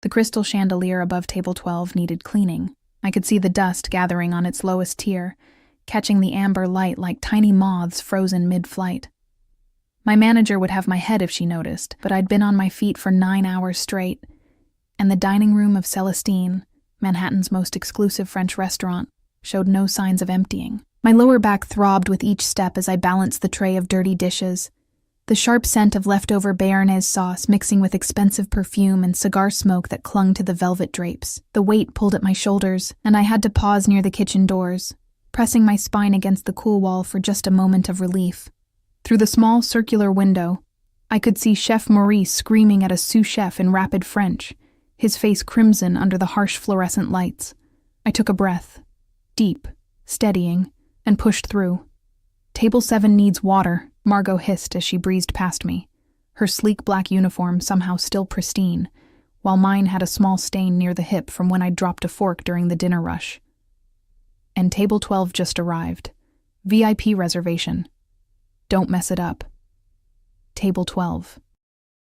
The crystal chandelier above table 12 needed cleaning. I could see the dust gathering on its lowest tier, catching the amber light like tiny moths frozen mid-flight. My manager would have my head if she noticed, but I'd been on my feet for 9 hours straight, and the dining room of Celestine, Manhattan's most exclusive French restaurant, showed no signs of emptying. My lower back throbbed with each step as I balanced the tray of dirty dishes, the sharp scent of leftover béarnaise sauce mixing with expensive perfume and cigar smoke that clung to the velvet drapes. The weight pulled at my shoulders, and I had to pause near the kitchen doors, pressing my spine against the cool wall for just a moment of relief. Through the small circular window, I could see Chef Maurice screaming at a sous chef in rapid French, his face crimson under the harsh fluorescent lights. I took a breath, deep, steadying, and pushed through. "Table 7 needs water," Margot hissed as she breezed past me, her sleek black uniform somehow still pristine, while mine had a small stain near the hip from when I'd dropped a fork during the dinner rush. And table 12 just arrived. VIP reservation. Don't mess it up. Table 12.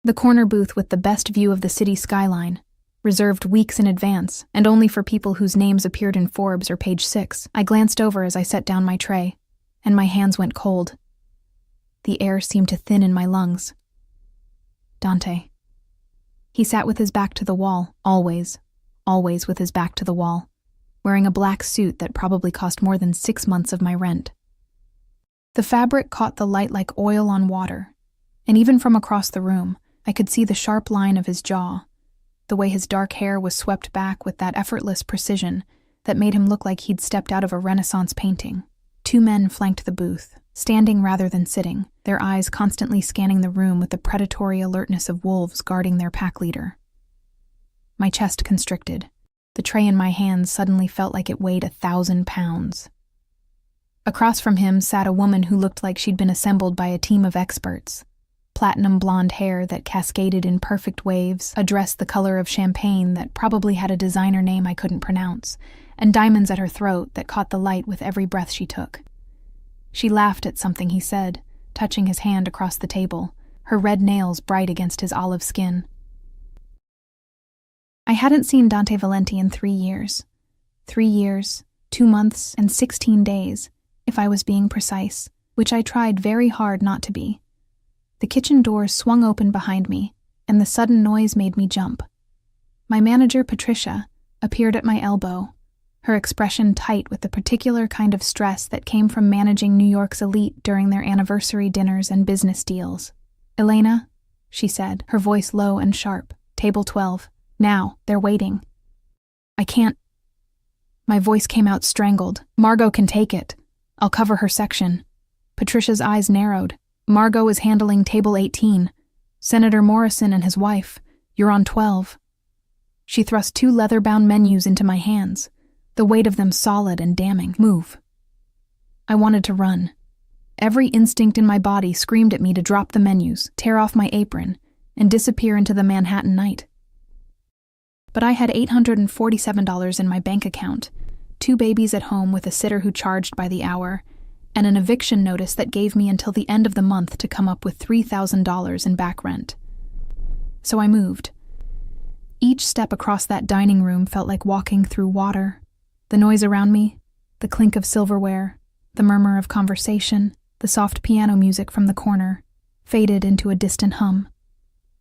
The corner booth with the best view of the city skyline, reserved weeks in advance, and only for people whose names appeared in Forbes or Page 6. I glanced over as I set down my tray, and my hands went cold. The air seemed to thin in my lungs. Dante. He sat with his back to the wall, always with his back to the wall, wearing a black suit that probably cost more than 6 months of my rent. The fabric caught the light like oil on water, and even from across the room, I could see the sharp line of his jaw, the way his dark hair was swept back with that effortless precision that made him look like he'd stepped out of a Renaissance painting. 2 men flanked the booth, standing rather than sitting, their eyes constantly scanning the room with the predatory alertness of wolves guarding their pack leader. My chest constricted. The tray in my hands suddenly felt like it weighed 1,000 pounds. Across from him sat a woman who looked like she'd been assembled by a team of experts. Platinum blonde hair that cascaded in perfect waves, a dress the color of champagne that probably had a designer name I couldn't pronounce, and diamonds at her throat that caught the light with every breath she took. She laughed at something he said, touching his hand across the table, her red nails bright against his olive skin. I hadn't seen Dante Valenti in 3 years. 3 years, 2 months, and 16 days, if I was being precise, which I tried very hard not to be. The kitchen door swung open behind me, and the sudden noise made me jump. My manager, Patricia, appeared at my elbow, her expression tight with the particular kind of stress that came from managing New York's elite during their anniversary dinners and business deals. "Elena," she said, her voice low and sharp, "table 12. Now, they're waiting." "I can't." My voice came out strangled. "Margot can take it. I'll cover her section." Patricia's eyes narrowed. "Margot is handling table 18. Senator Morrison and his wife. You're on 12. She thrust 2 leather-bound menus into my hands, the weight of them solid and damning. "Move." I wanted to run. Every instinct in my body screamed at me to drop the menus, tear off my apron, and disappear into the Manhattan night. But I had $847 in my bank account, 2 babies at home with a sitter who charged by the hour, and an eviction notice that gave me until the end of the month to come up with $3,000 in back rent. So I moved. Each step across that dining room felt like walking through water. The noise around me, the clink of silverware, the murmur of conversation, the soft piano music from the corner, faded into a distant hum.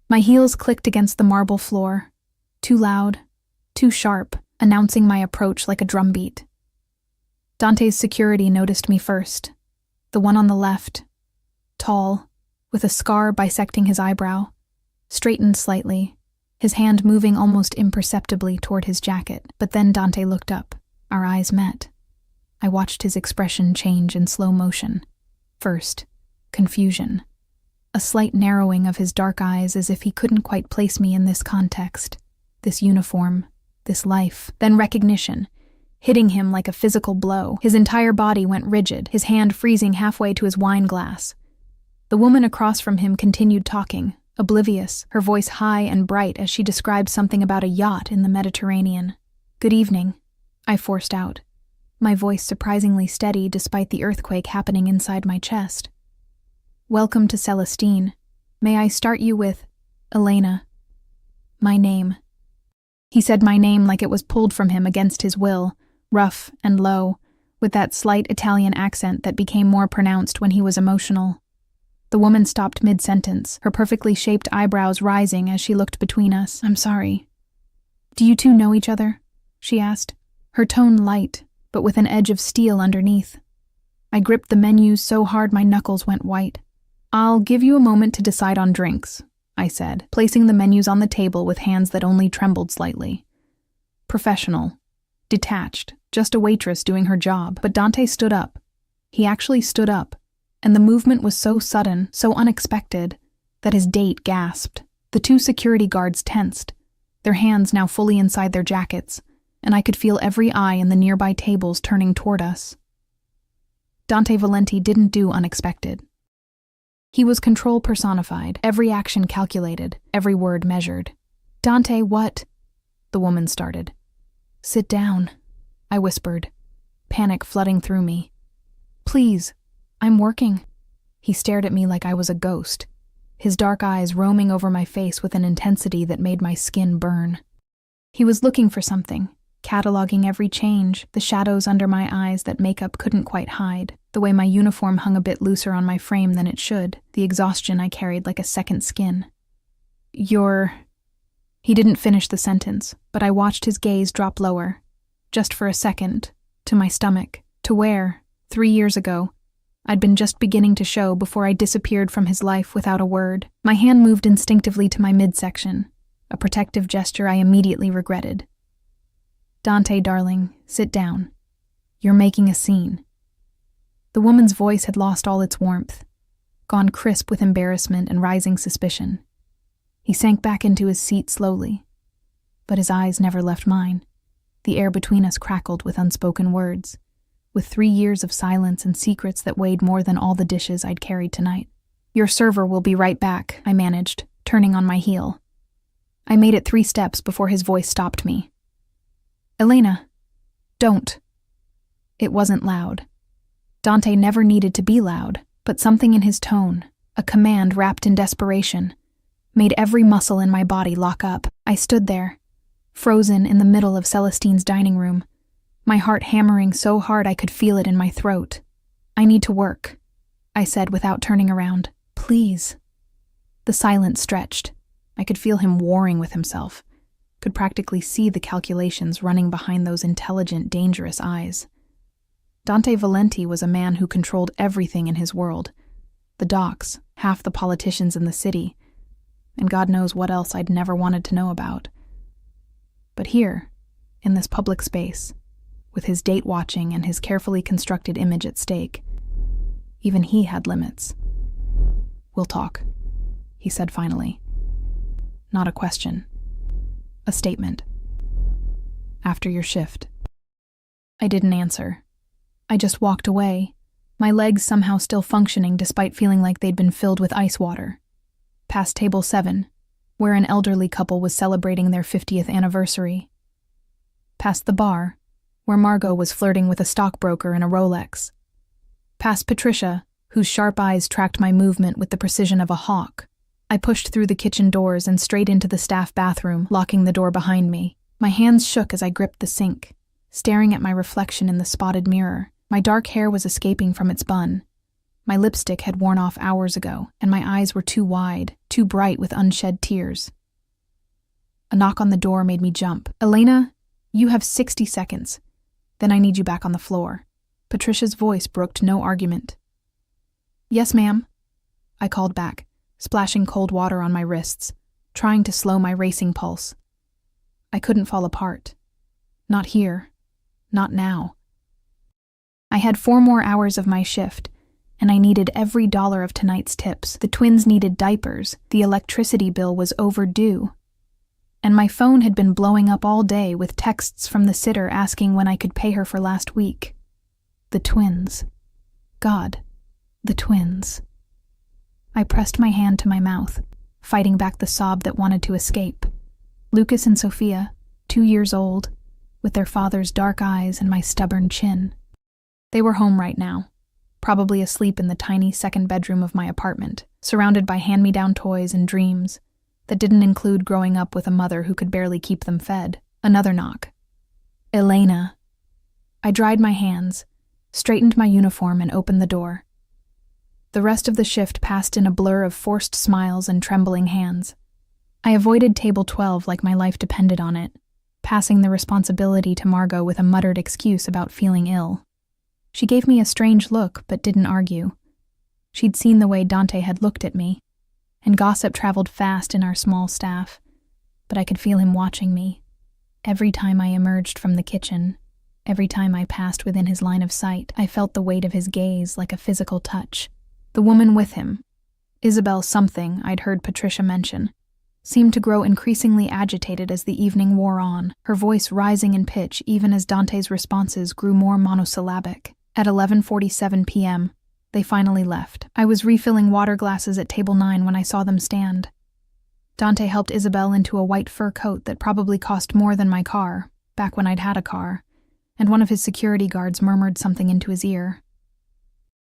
My heels clicked against the marble floor, too loud, too sharp, announcing my approach like a drumbeat. Dante's security noticed me first, the one on the left, tall, with a scar bisecting his eyebrow, straightened slightly, his hand moving almost imperceptibly toward his jacket. But then Dante looked up. Our eyes met. I watched his expression change in slow motion. First, confusion. A slight narrowing of his dark eyes as if he couldn't quite place me in this context, this uniform, this life. Then recognition, hitting him like a physical blow. His entire body went rigid, his hand freezing halfway to his wine glass. The woman across from him continued talking, oblivious, her voice high and bright as she described something about a yacht in the Mediterranean. "Good evening," I forced out, my voice surprisingly steady despite the earthquake happening inside my chest. "Welcome to Celestine. May I start you with Elena?" My name. He said my name like it was pulled from him against his will, rough and low, with that slight Italian accent that became more pronounced when he was emotional. The woman stopped mid-sentence, her perfectly shaped eyebrows rising as she looked between us. "I'm sorry." "Do you two know each other?" she asked, her tone light, but with an edge of steel underneath. I gripped the menus so hard my knuckles went white. "I'll give you a moment to decide on drinks," I said, placing the menus on the table with hands that only trembled slightly. Professional. Detached. Just a waitress doing her job. But Dante stood up. He actually stood up, and the movement was so sudden, so unexpected, that his date gasped. The two security guards tensed, their hands now fully inside their jackets, and I could feel every eye in the nearby tables turning toward us. Dante Valenti didn't do unexpected. He was control personified, every action calculated, every word measured. "Dante, what?" the woman started. "Sit down," I whispered, panic flooding through me. "Please, I'm working." He stared at me like I was a ghost, his dark eyes roaming over my face with an intensity that made my skin burn. He was looking for something, cataloging every change, the shadows under my eyes that makeup couldn't quite hide, the way my uniform hung a bit looser on my frame than it should, the exhaustion I carried like a second skin. "You're—" He didn't finish the sentence, but I watched his gaze drop lower, just for a second, to my stomach, to where, 3 years ago, I'd been just beginning to show before I disappeared from his life without a word. My hand moved instinctively to my midsection, a protective gesture I immediately regretted. "Dante, darling, sit down. You're making a scene." The woman's voice had lost all its warmth, gone crisp with embarrassment and rising suspicion. He sank back into his seat slowly, but his eyes never left mine. The air between us crackled with unspoken words, with 3 years of silence and secrets that weighed more than all the dishes I'd carried tonight. "Your server will be right back," I managed, turning on my heel. I made it 3 steps before his voice stopped me. "Elena, don't." It wasn't loud. Dante never needed to be loud, but something in his tone, a command wrapped in desperation, made every muscle in my body lock up. I stood there, frozen in the middle of Celestine's dining room, my heart hammering so hard I could feel it in my throat. "I need to work," I said without turning around. "Please." The silence stretched. I could feel him warring with himself, could practically see the calculations running behind those intelligent, dangerous eyes. Dante Valenti was a man who controlled everything in his world. The docks, half the politicians in the city, and God knows what else I'd never wanted to know about. But here, in this public space, with his date watching and his carefully constructed image at stake, even he had limits. "We'll talk," he said finally. Not a question. A statement. "After your shift." I didn't answer. I just walked away, my legs somehow still functioning despite feeling like they'd been filled with ice water. Past table 7, where an elderly couple was celebrating their 50th anniversary. Past the bar, where Margot was flirting with a stockbroker in a Rolex. Past Patricia, whose sharp eyes tracked my movement with the precision of a hawk. I pushed through the kitchen doors and straight into the staff bathroom, locking the door behind me. My hands shook as I gripped the sink, staring at my reflection in the spotted mirror. My dark hair was escaping from its bun. My lipstick had worn off hours ago, and my eyes were too wide, too bright with unshed tears. A knock on the door made me jump. "Elena, you have 60 seconds. Then I need you back on the floor." Patricia's voice brooked no argument. "Yes, ma'am," I called back, splashing cold water on my wrists, trying to slow my racing pulse. I couldn't fall apart. Not here. Not now. I had 4 more hours of my shift, and I needed every dollar of tonight's tips. The twins needed diapers, the electricity bill was overdue, and my phone had been blowing up all day with texts from the sitter asking when I could pay her for last week. The twins. God, the twins. I pressed my hand to my mouth, fighting back the sob that wanted to escape. Lucas and Sophia, 2 years old, with their father's dark eyes and my stubborn chin. They were home right now, probably asleep in the tiny second bedroom of my apartment, surrounded by hand-me-down toys and dreams that didn't include growing up with a mother who could barely keep them fed. Another knock. Elena. I dried my hands, straightened my uniform, and opened the door. The rest of the shift passed in a blur of forced smiles and trembling hands. I avoided table 12 like my life depended on it, passing the responsibility to Margot with a muttered excuse about feeling ill. She gave me a strange look but didn't argue. She'd seen the way Dante had looked at me, and gossip traveled fast in our small staff, but I could feel him watching me. Every time I emerged from the kitchen, every time I passed within his line of sight, I felt the weight of his gaze like a physical touch. The woman with him, Isabel something I'd heard Patricia mention, seemed to grow increasingly agitated as the evening wore on, her voice rising in pitch even as Dante's responses grew more monosyllabic. At 11:47 p.m., they finally left. I was refilling water glasses at table 9 when I saw them stand. Dante helped Isabel into a white fur coat that probably cost more than my car, back when I'd had a car, and one of his security guards murmured something into his ear.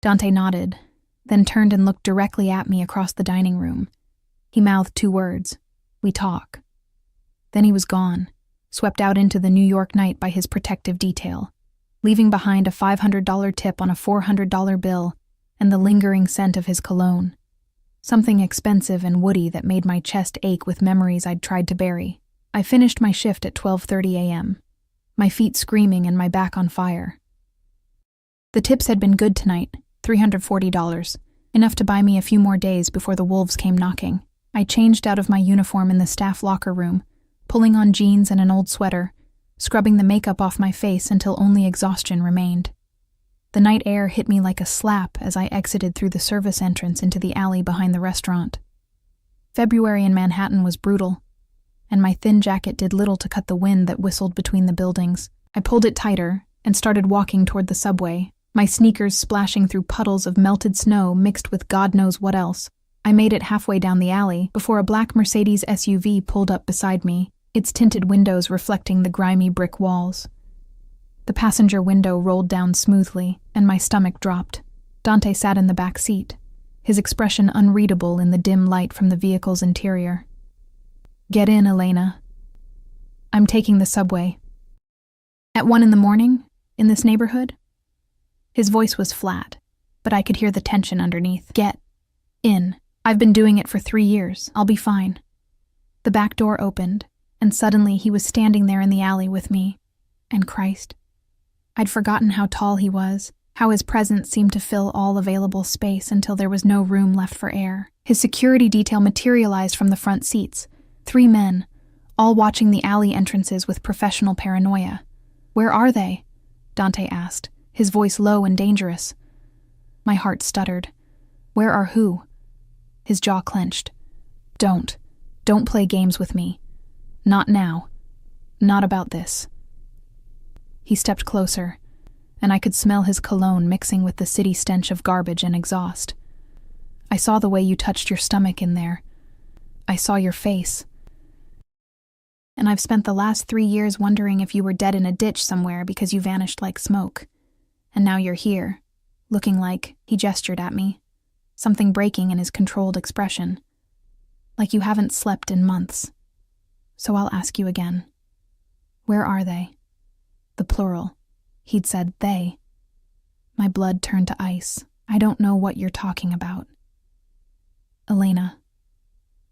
Dante nodded, then turned and looked directly at me across the dining room. He mouthed 2 words, "We talk." Then he was gone, swept out into the New York night by his protective detail, leaving behind a $500 tip on a $400 bill and the lingering scent of his cologne, something expensive and woody that made my chest ache with memories I'd tried to bury. I finished my shift at 12:30 a.m., my feet screaming and my back on fire. The tips had been good tonight, $340, enough to buy me a few more days before the wolves came knocking. I changed out of my uniform in the staff locker room, pulling on jeans and an old sweater, scrubbing the makeup off my face until only exhaustion remained. The night air hit me like a slap as I exited through the service entrance into the alley behind the restaurant. February in Manhattan was brutal, and my thin jacket did little to cut the wind that whistled between the buildings. I pulled it tighter and started walking toward the subway, my sneakers splashing through puddles of melted snow mixed with God knows what else. I made it halfway down the alley before a black Mercedes SUV pulled up beside me, its tinted windows reflecting the grimy brick walls. The passenger window rolled down smoothly, and my stomach dropped. Dante sat in the back seat, his expression unreadable in the dim light from the vehicle's interior. "Get in, Elena. I'm taking the subway." "At 1 a.m, in this neighborhood?" His voice was flat, but I could hear the tension underneath. "Get in. I've been doing it for 3 years. I'll be fine." The back door opened, and suddenly he was standing there in the alley with me. And Christ. I'd forgotten how tall he was, how his presence seemed to fill all available space until there was no room left for air. His security detail materialized from the front seats, 3 men, all watching the alley entrances with professional paranoia. "Where are they?" Dante asked, his voice low and dangerous. My heart stuttered. "Where are who?" His jaw clenched. Don't play games with me. Not now. Not about this." He stepped closer, and I could smell his cologne mixing with the city stench of garbage and exhaust. "I saw the way you touched your stomach in there. I saw your face. And I've spent the last 3 years wondering if you were dead in a ditch somewhere because you vanished like smoke. And now you're here, looking like," he gestured at me, something breaking in his controlled expression, "like you haven't slept in months. So I'll ask you again. Where are they?" The plural. He'd said they. My blood turned to ice. "I don't know what you're talking about." "Elena."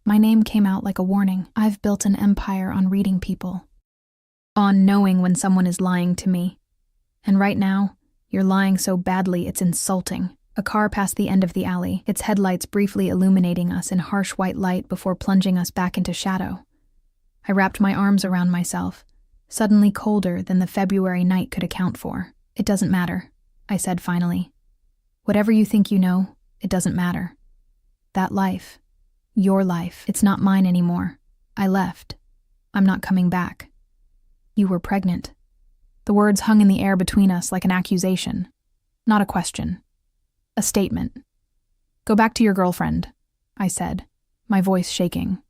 My name came out like a warning. I've built an empire on reading people, on knowing when someone is lying to me. And right now, you're lying so badly it's insulting. A car passed the end of the alley, its headlights briefly illuminating us in harsh white light before plunging us back into shadow. I wrapped my arms around myself, suddenly colder than the February night could account for. "It doesn't matter," I said finally. "Whatever you think you know, it doesn't matter. That life, your life, it's not mine anymore. I left. I'm not coming back. You were pregnant." The words hung in the air between us like an accusation, not a question. A statement. "Go back to your girlfriend," I said, my voice shaking.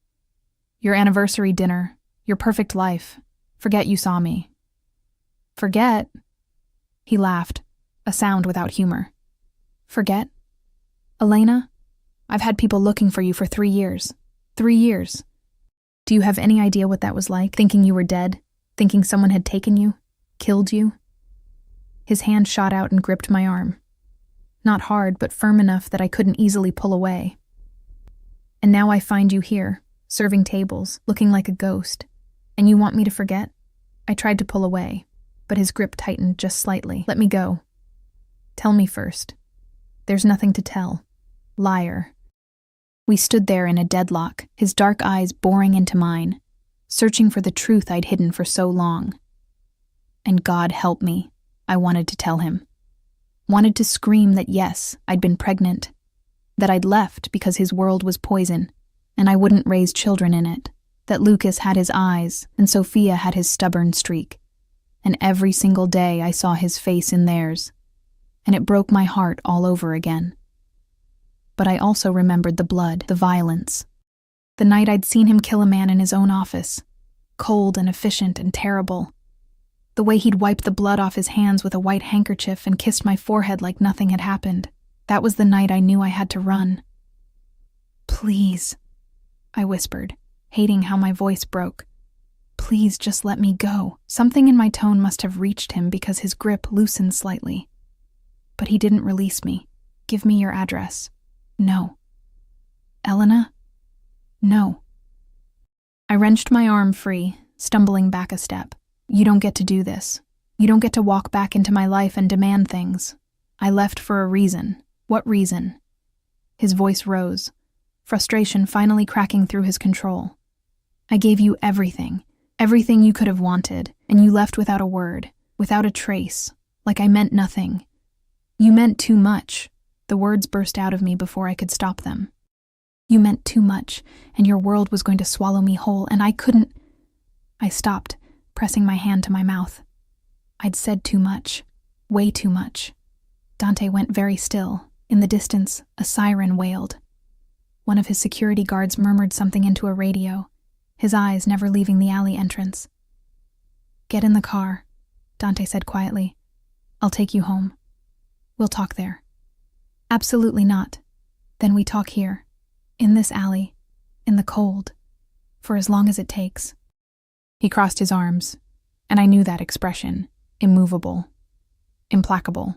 "Your anniversary dinner, your perfect life. Forget you saw me." "Forget?" He laughed, a sound without humor. "Forget? Elena, I've had people looking for you for 3 years. 3 years. Do you have any idea what that was like, thinking you were dead? thinking someone had taken you, killed you. His hand shot out and gripped my arm. Not hard, but firm enough that I couldn't easily pull away. And now I find you here, serving tables, looking like a ghost. And you want me to forget? I tried to pull away, but his grip tightened just slightly. Let me go. Tell me first. There's nothing to tell. Liar. We stood there in a deadlock, his dark eyes boring into mine, searching for the truth I'd hidden for so long. And God help me, I wanted to tell him. Wanted to scream that yes, I'd been pregnant, that I'd left because his world was poison, and I wouldn't raise children in it, that Lucas had his eyes and Sophia had his stubborn streak, and every single day I saw his face in theirs, and it broke my heart all over again. But I also remembered the blood, the violence. The night I'd seen him kill a man in his own office, cold and efficient and terrible. The way he'd wiped the blood off his hands with a white handkerchief and kissed my forehead like nothing had happened. That was the night I knew I had to run. Please, I whispered, hating how my voice broke. Please just let me go. Something in my tone must have reached him because his grip loosened slightly. But he didn't release me. Give me your address. No. Elena? No. I wrenched my arm free, stumbling back a step. You don't get to do this. You don't get to walk back into my life and demand things. I left for a reason. What reason? His voice rose, frustration finally cracking through his control. I gave you everything you could have wanted, and you left without a word, without a trace, like I meant nothing. You meant too much. The words burst out of me before I could stop them. You meant too much, and your world was going to swallow me whole, and I couldn't. I stopped, pressing my hand to my mouth. I'd said too much, way too much. Dante went very still. In the distance, a siren wailed. One of his security guards murmured something into a radio, his eyes never leaving the alley entrance. Get in the car, Dante said quietly. I'll take you home. We'll talk there. Absolutely not. Then we talk here, in this alley, in the cold, for as long as it takes. He crossed his arms, and I knew that expression, immovable, implacable.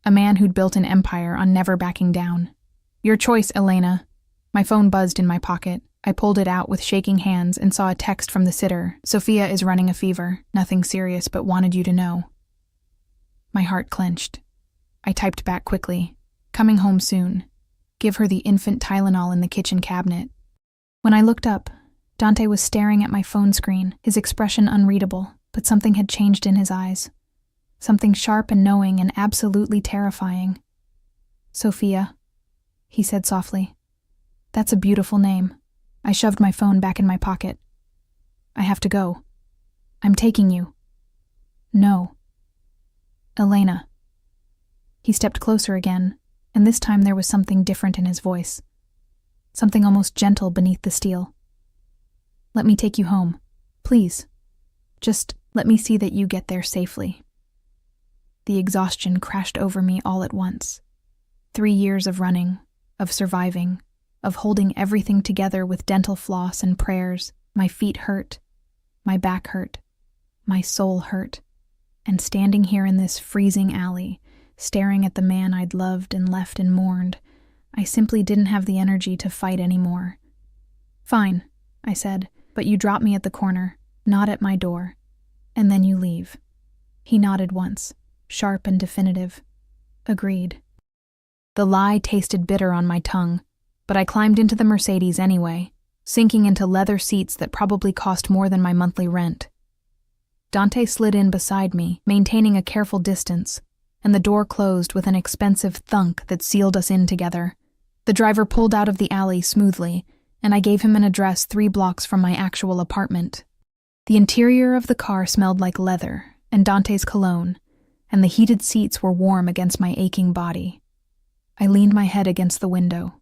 A man who'd built an empire on never backing down. Your choice, Elena. My phone buzzed in my pocket. I pulled it out with shaking hands and saw a text from the sitter. Sophia is running a fever. Nothing serious, but wanted you to know. My heart clenched. I typed back quickly. Coming home soon. Give her the infant Tylenol in the kitchen cabinet. When I looked up, Dante was staring at my phone screen, his expression unreadable, but something had changed in his eyes. Something sharp and knowing and absolutely terrifying. Sophia, he said softly. That's a beautiful name. I shoved my phone back in my pocket. I have to go. I'm taking you. No. Elena. He stepped closer again, and this time there was something different in his voice. Something almost gentle beneath the steel. Let me take you home. Please. Just let me see that you get there safely. The exhaustion crashed over me all at once. 3 years of running, of surviving, of holding everything together with dental floss and prayers. My feet hurt, my back hurt, my soul hurt, and standing here in this freezing alley, staring at the man I'd loved and left and mourned, I simply didn't have the energy to fight anymore. Fine, I said, but you drop me at the corner, not at my door, and then you leave. He nodded once, sharp and definitive. Agreed. The lie tasted bitter on my tongue, but I climbed into the Mercedes anyway, sinking into leather seats that probably cost more than my monthly rent. Dante slid in beside me, maintaining a careful distance, and the door closed with an expensive thunk that sealed us in together. The driver pulled out of the alley smoothly, and I gave him an address 3 blocks from my actual apartment. The interior of the car smelled like leather and Dante's cologne, and the heated seats were warm against my aching body. I leaned my head against the window,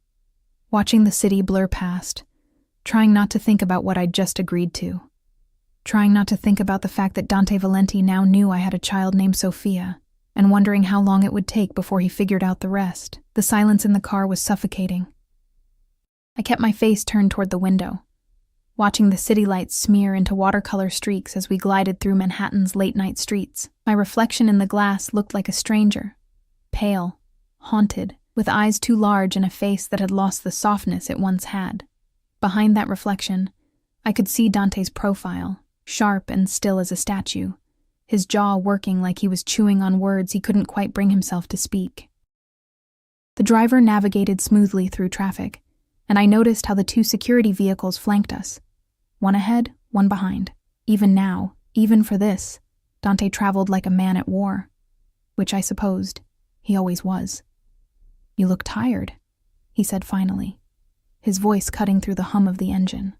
watching the city blur past, trying not to think about what I'd just agreed to, trying not to think about the fact that Dante Valenti now knew I had a child named Sophia, and wondering how long it would take before he figured out the rest. The silence in the car was suffocating. I kept my face turned toward the window, watching the city lights smear into watercolor streaks as we glided through Manhattan's late-night streets. My reflection in the glass looked like a stranger, pale, haunted, with eyes too large and a face that had lost the softness it once had. Behind that reflection, I could see Dante's profile, sharp and still as a statue, his jaw working like he was chewing on words he couldn't quite bring himself to speak. The driver navigated smoothly through traffic, and I noticed how the two security vehicles flanked us. One ahead, one behind. Even now, even for this, Dante traveled like a man at war, which I supposed he always was. "You look tired," he said finally, his voice cutting through the hum of the engine.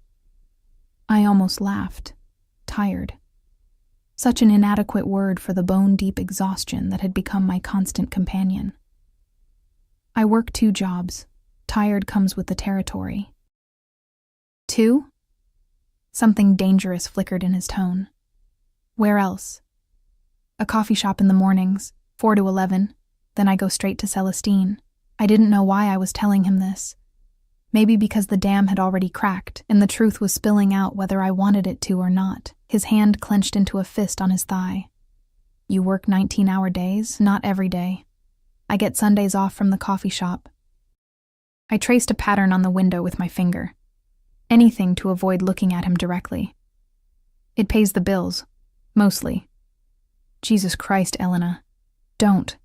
I almost laughed. Tired. Such an inadequate word for the bone-deep exhaustion that had become my constant companion. I work 2 jobs. Tired comes with the territory. 2? Something dangerous flickered in his tone. Where else? A coffee shop in the mornings, 4 to 11. Then I go straight to Celestine. I didn't know why I was telling him this. Maybe because the dam had already cracked, and the truth was spilling out whether I wanted it to or not. His hand clenched into a fist on his thigh. "You work 19-hour days? Not every day. I get Sundays off from the coffee shop." I traced a pattern on the window with my finger. Anything to avoid looking at him directly. "It pays the bills. Mostly." "Jesus Christ, Elena. Don't."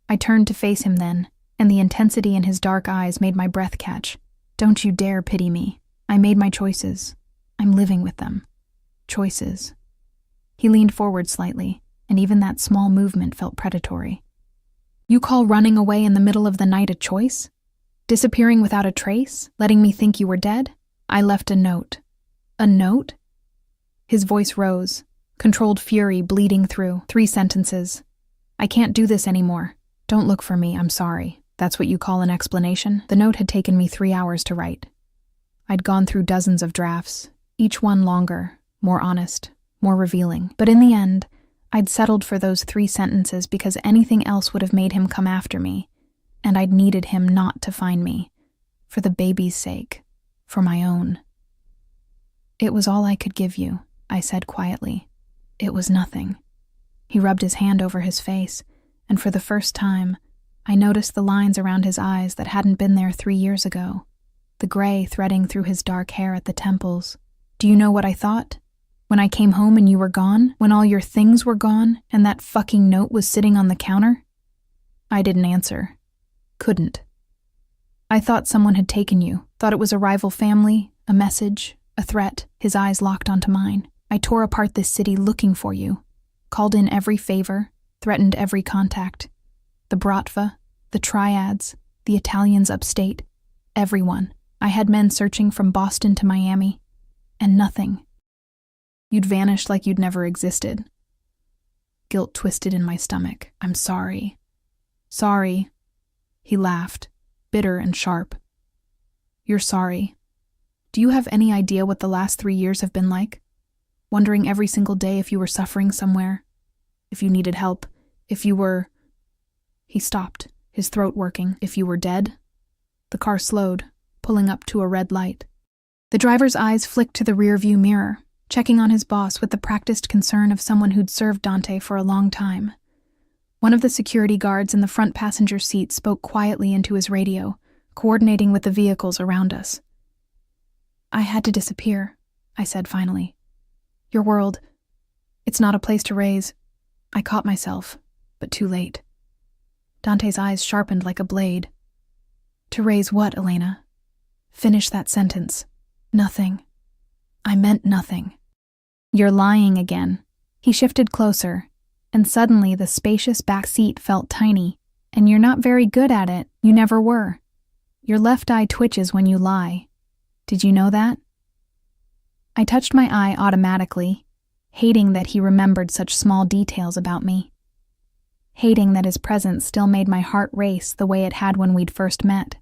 I turned to face him then, and the intensity in his dark eyes made my breath catch. "Don't you dare pity me. I made my choices. I'm living with them. Choices." He leaned forward slightly, and even that small movement felt predatory. "You call running away in the middle of the night a choice? Disappearing without a trace? Letting me think you were dead? I left a note." "A note?" His voice rose, controlled fury bleeding through. 3 sentences. "I can't do this anymore. Don't look for me, I'm sorry. That's what you call an explanation?" The note had taken me 3 hours to write. I'd gone through dozens of drafts, each one longer, more honest, more revealing. But in the end, I'd settled for those 3 sentences because anything else would have made him come after me, and I'd needed him not to find me, for the baby's sake, for my own. "It was all I could give you," I said quietly. "It was nothing." He rubbed his hand over his face, and for the first time, I noticed the lines around his eyes that hadn't been there 3 years ago, the gray threading through his dark hair at the temples. "Do you know what I thought? When I came home and you were gone, when all your things were gone, and that fucking note was sitting on the counter?" I didn't answer. Couldn't. "I thought someone had taken you, thought it was a rival family, a message, a threat." His eyes locked onto mine. "I tore apart this city looking for you, called in every favor, threatened every contact. The Bratva, the Triads, the Italians upstate, everyone. I had men searching from Boston to Miami, and nothing. You'd vanished like you'd never existed." Guilt twisted in my stomach. "I'm sorry." "Sorry." He laughed, bitter and sharp. "You're sorry. Do you have any idea what the last 3 years have been like? Wondering every single day if you were suffering somewhere, if you needed help, if you were..." He stopped, his throat working. "If you were dead?" The car slowed, pulling up to a red light. The driver's eyes flicked to the rearview mirror, checking on his boss with the practiced concern of someone who'd served Dante for a long time. One of the security guards in the front passenger seat spoke quietly into his radio, coordinating with the vehicles around us. "I had to disappear," I said finally. "Your world, it's not a place to raise. I caught myself, but too late." Dante's eyes sharpened like a blade. "To raise what, Elena? Finish that sentence." "Nothing. I meant nothing." "You're lying again." He shifted closer, and suddenly the spacious back seat felt tiny. "And you're not very good at it. You never were. Your left eye twitches when you lie. Did you know that?" I touched my eye automatically, hating that he remembered such small details about me. Hating that his presence still made my heart race the way it had when we'd first met,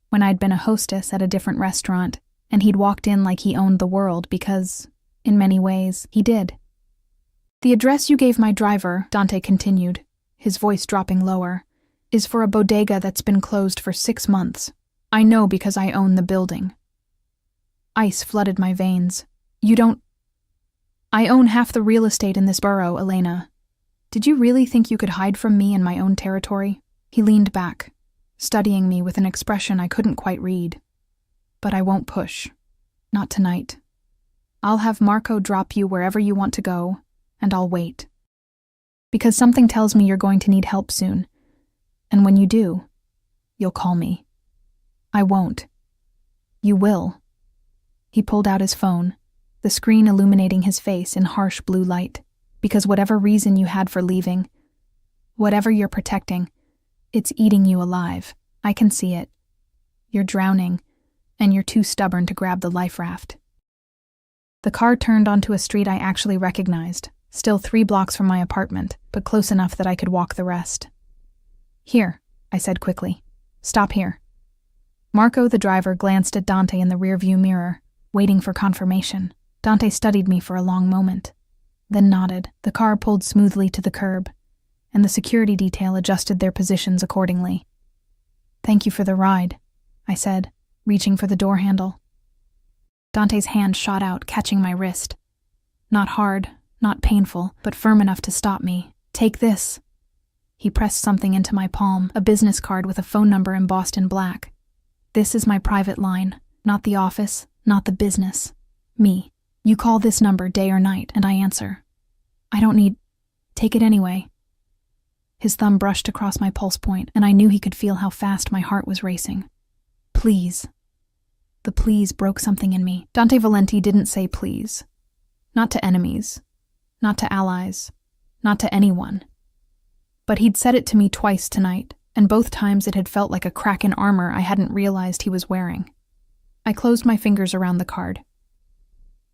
when I'd been a hostess at a different restaurant, and he'd walked in like he owned the world because, in many ways, he did. "The address you gave my driver," Dante continued, his voice dropping lower, "is for a bodega that's been closed for 6 months. I know because I own the building." Ice flooded my veins. You don't... I own half the real estate in this borough, Elena. Did you really think you could hide from me in my own territory? He leaned back, studying me with an expression I couldn't quite read. But I won't push. Not tonight. I'll have Marco drop you wherever you want to go, and I'll wait. Because something tells me you're going to need help soon. And when you do, you'll call me. I won't. You will. He pulled out his phone, the screen illuminating his face in harsh blue light, because whatever reason you had for leaving, whatever you're protecting, it's eating you alive. I can see it. You're drowning, and you're too stubborn to grab the life raft. The car turned onto a street I actually recognized, still 3 blocks from my apartment, but close enough that I could walk the rest. Here, I said quickly. Stop here. Marco, the driver, glanced at Dante in the rearview mirror, waiting for confirmation. Dante studied me for a long moment, then nodded. The car pulled smoothly to the curb, and the security detail adjusted their positions accordingly. Thank you for the ride, I said, reaching for the door handle. Dante's hand shot out, catching my wrist. Not hard, not painful, but firm enough to stop me. Take this. He pressed something into my palm, a business card with a phone number embossed in black. This is my private line, not the office, not the business. Me. You call this number day or night, and I answer. I don't need... Take it anyway. His thumb brushed across my pulse point, and I knew he could feel how fast my heart was racing. Please. The please broke something in me. Dante Valenti didn't say please. Not to enemies. Not to allies. Not to anyone. But he'd said it to me twice tonight, and both times it had felt like a crack in armor I hadn't realized he was wearing. I closed my fingers around the card.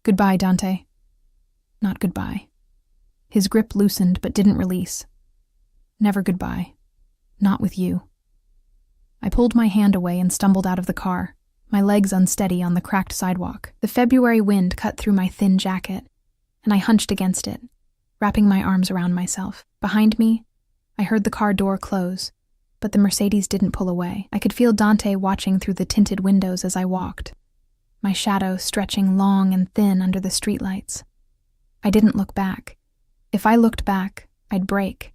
Goodbye, Dante. Not goodbye. His grip loosened but didn't release. Never goodbye. Not with you. I pulled my hand away and stumbled out of the car, my legs unsteady on the cracked sidewalk. The February wind cut through my thin jacket, and I hunched against it, wrapping my arms around myself. Behind me, I heard the car door close, but the Mercedes didn't pull away. I could feel Dante watching through the tinted windows as I walked, my shadow stretching long and thin under the streetlights. I didn't look back. If I looked back, I'd break.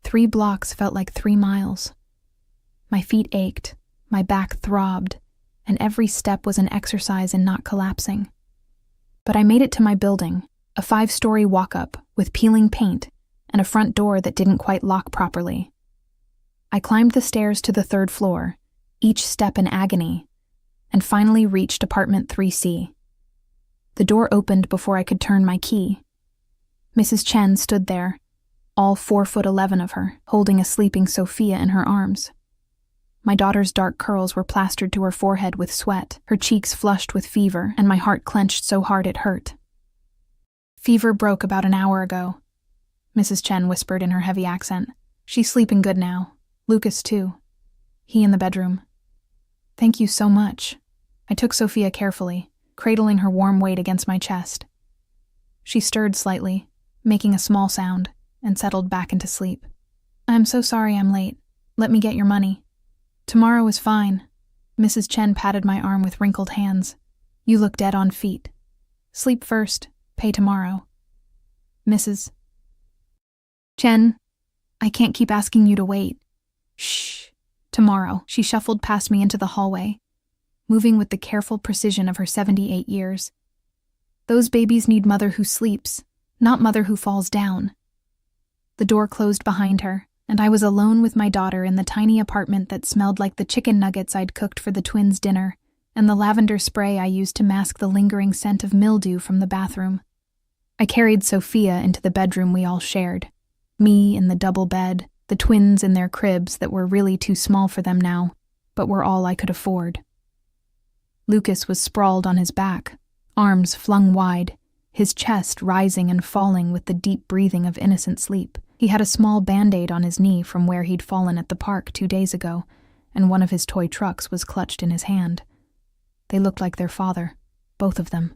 3 blocks felt like 3 miles. My feet ached, my back throbbed, and every step was an exercise in not collapsing. But I made it to my building, a 5-story walk-up with peeling paint and a front door that didn't quite lock properly. I climbed the stairs to the 3rd floor, each step in agony, and finally reached apartment 3C. The door opened before I could turn my key. Mrs. Chen stood there, all 4'11" of her, holding a sleeping Sophia in her arms. My daughter's dark curls were plastered to her forehead with sweat, her cheeks flushed with fever, and my heart clenched so hard it hurt. Fever broke about an hour ago, Mrs. Chen whispered in her heavy accent. She's sleeping good now. Lucas, too. He in the bedroom. Thank you so much. I took Sophia carefully, cradling her warm weight against my chest. She stirred slightly, making a small sound, and settled back into sleep. I'm so sorry I'm late. Let me get your money. Tomorrow is fine. Mrs. Chen patted my arm with wrinkled hands. You look dead on feet. Sleep first, pay tomorrow. Mrs. Chen, I can't keep asking you to wait. Shh. Tomorrow. She shuffled past me into the hallway, moving with the careful precision of her 78 years. Those babies need mother who sleeps, not mother who falls down. The door closed behind her, and I was alone with my daughter in the tiny apartment that smelled like the chicken nuggets I'd cooked for the twins' dinner and the lavender spray I used to mask the lingering scent of mildew from the bathroom. I carried Sophia into the bedroom we all shared. Me in the double bed, the twins in their cribs that were really too small for them now, but were all I could afford. Lucas was sprawled on his back, arms flung wide, his chest rising and falling with the deep breathing of innocent sleep. He had a small Band-Aid on his knee from where he'd fallen at the park 2 days ago, and one of his toy trucks was clutched in his hand. They looked like their father, both of them.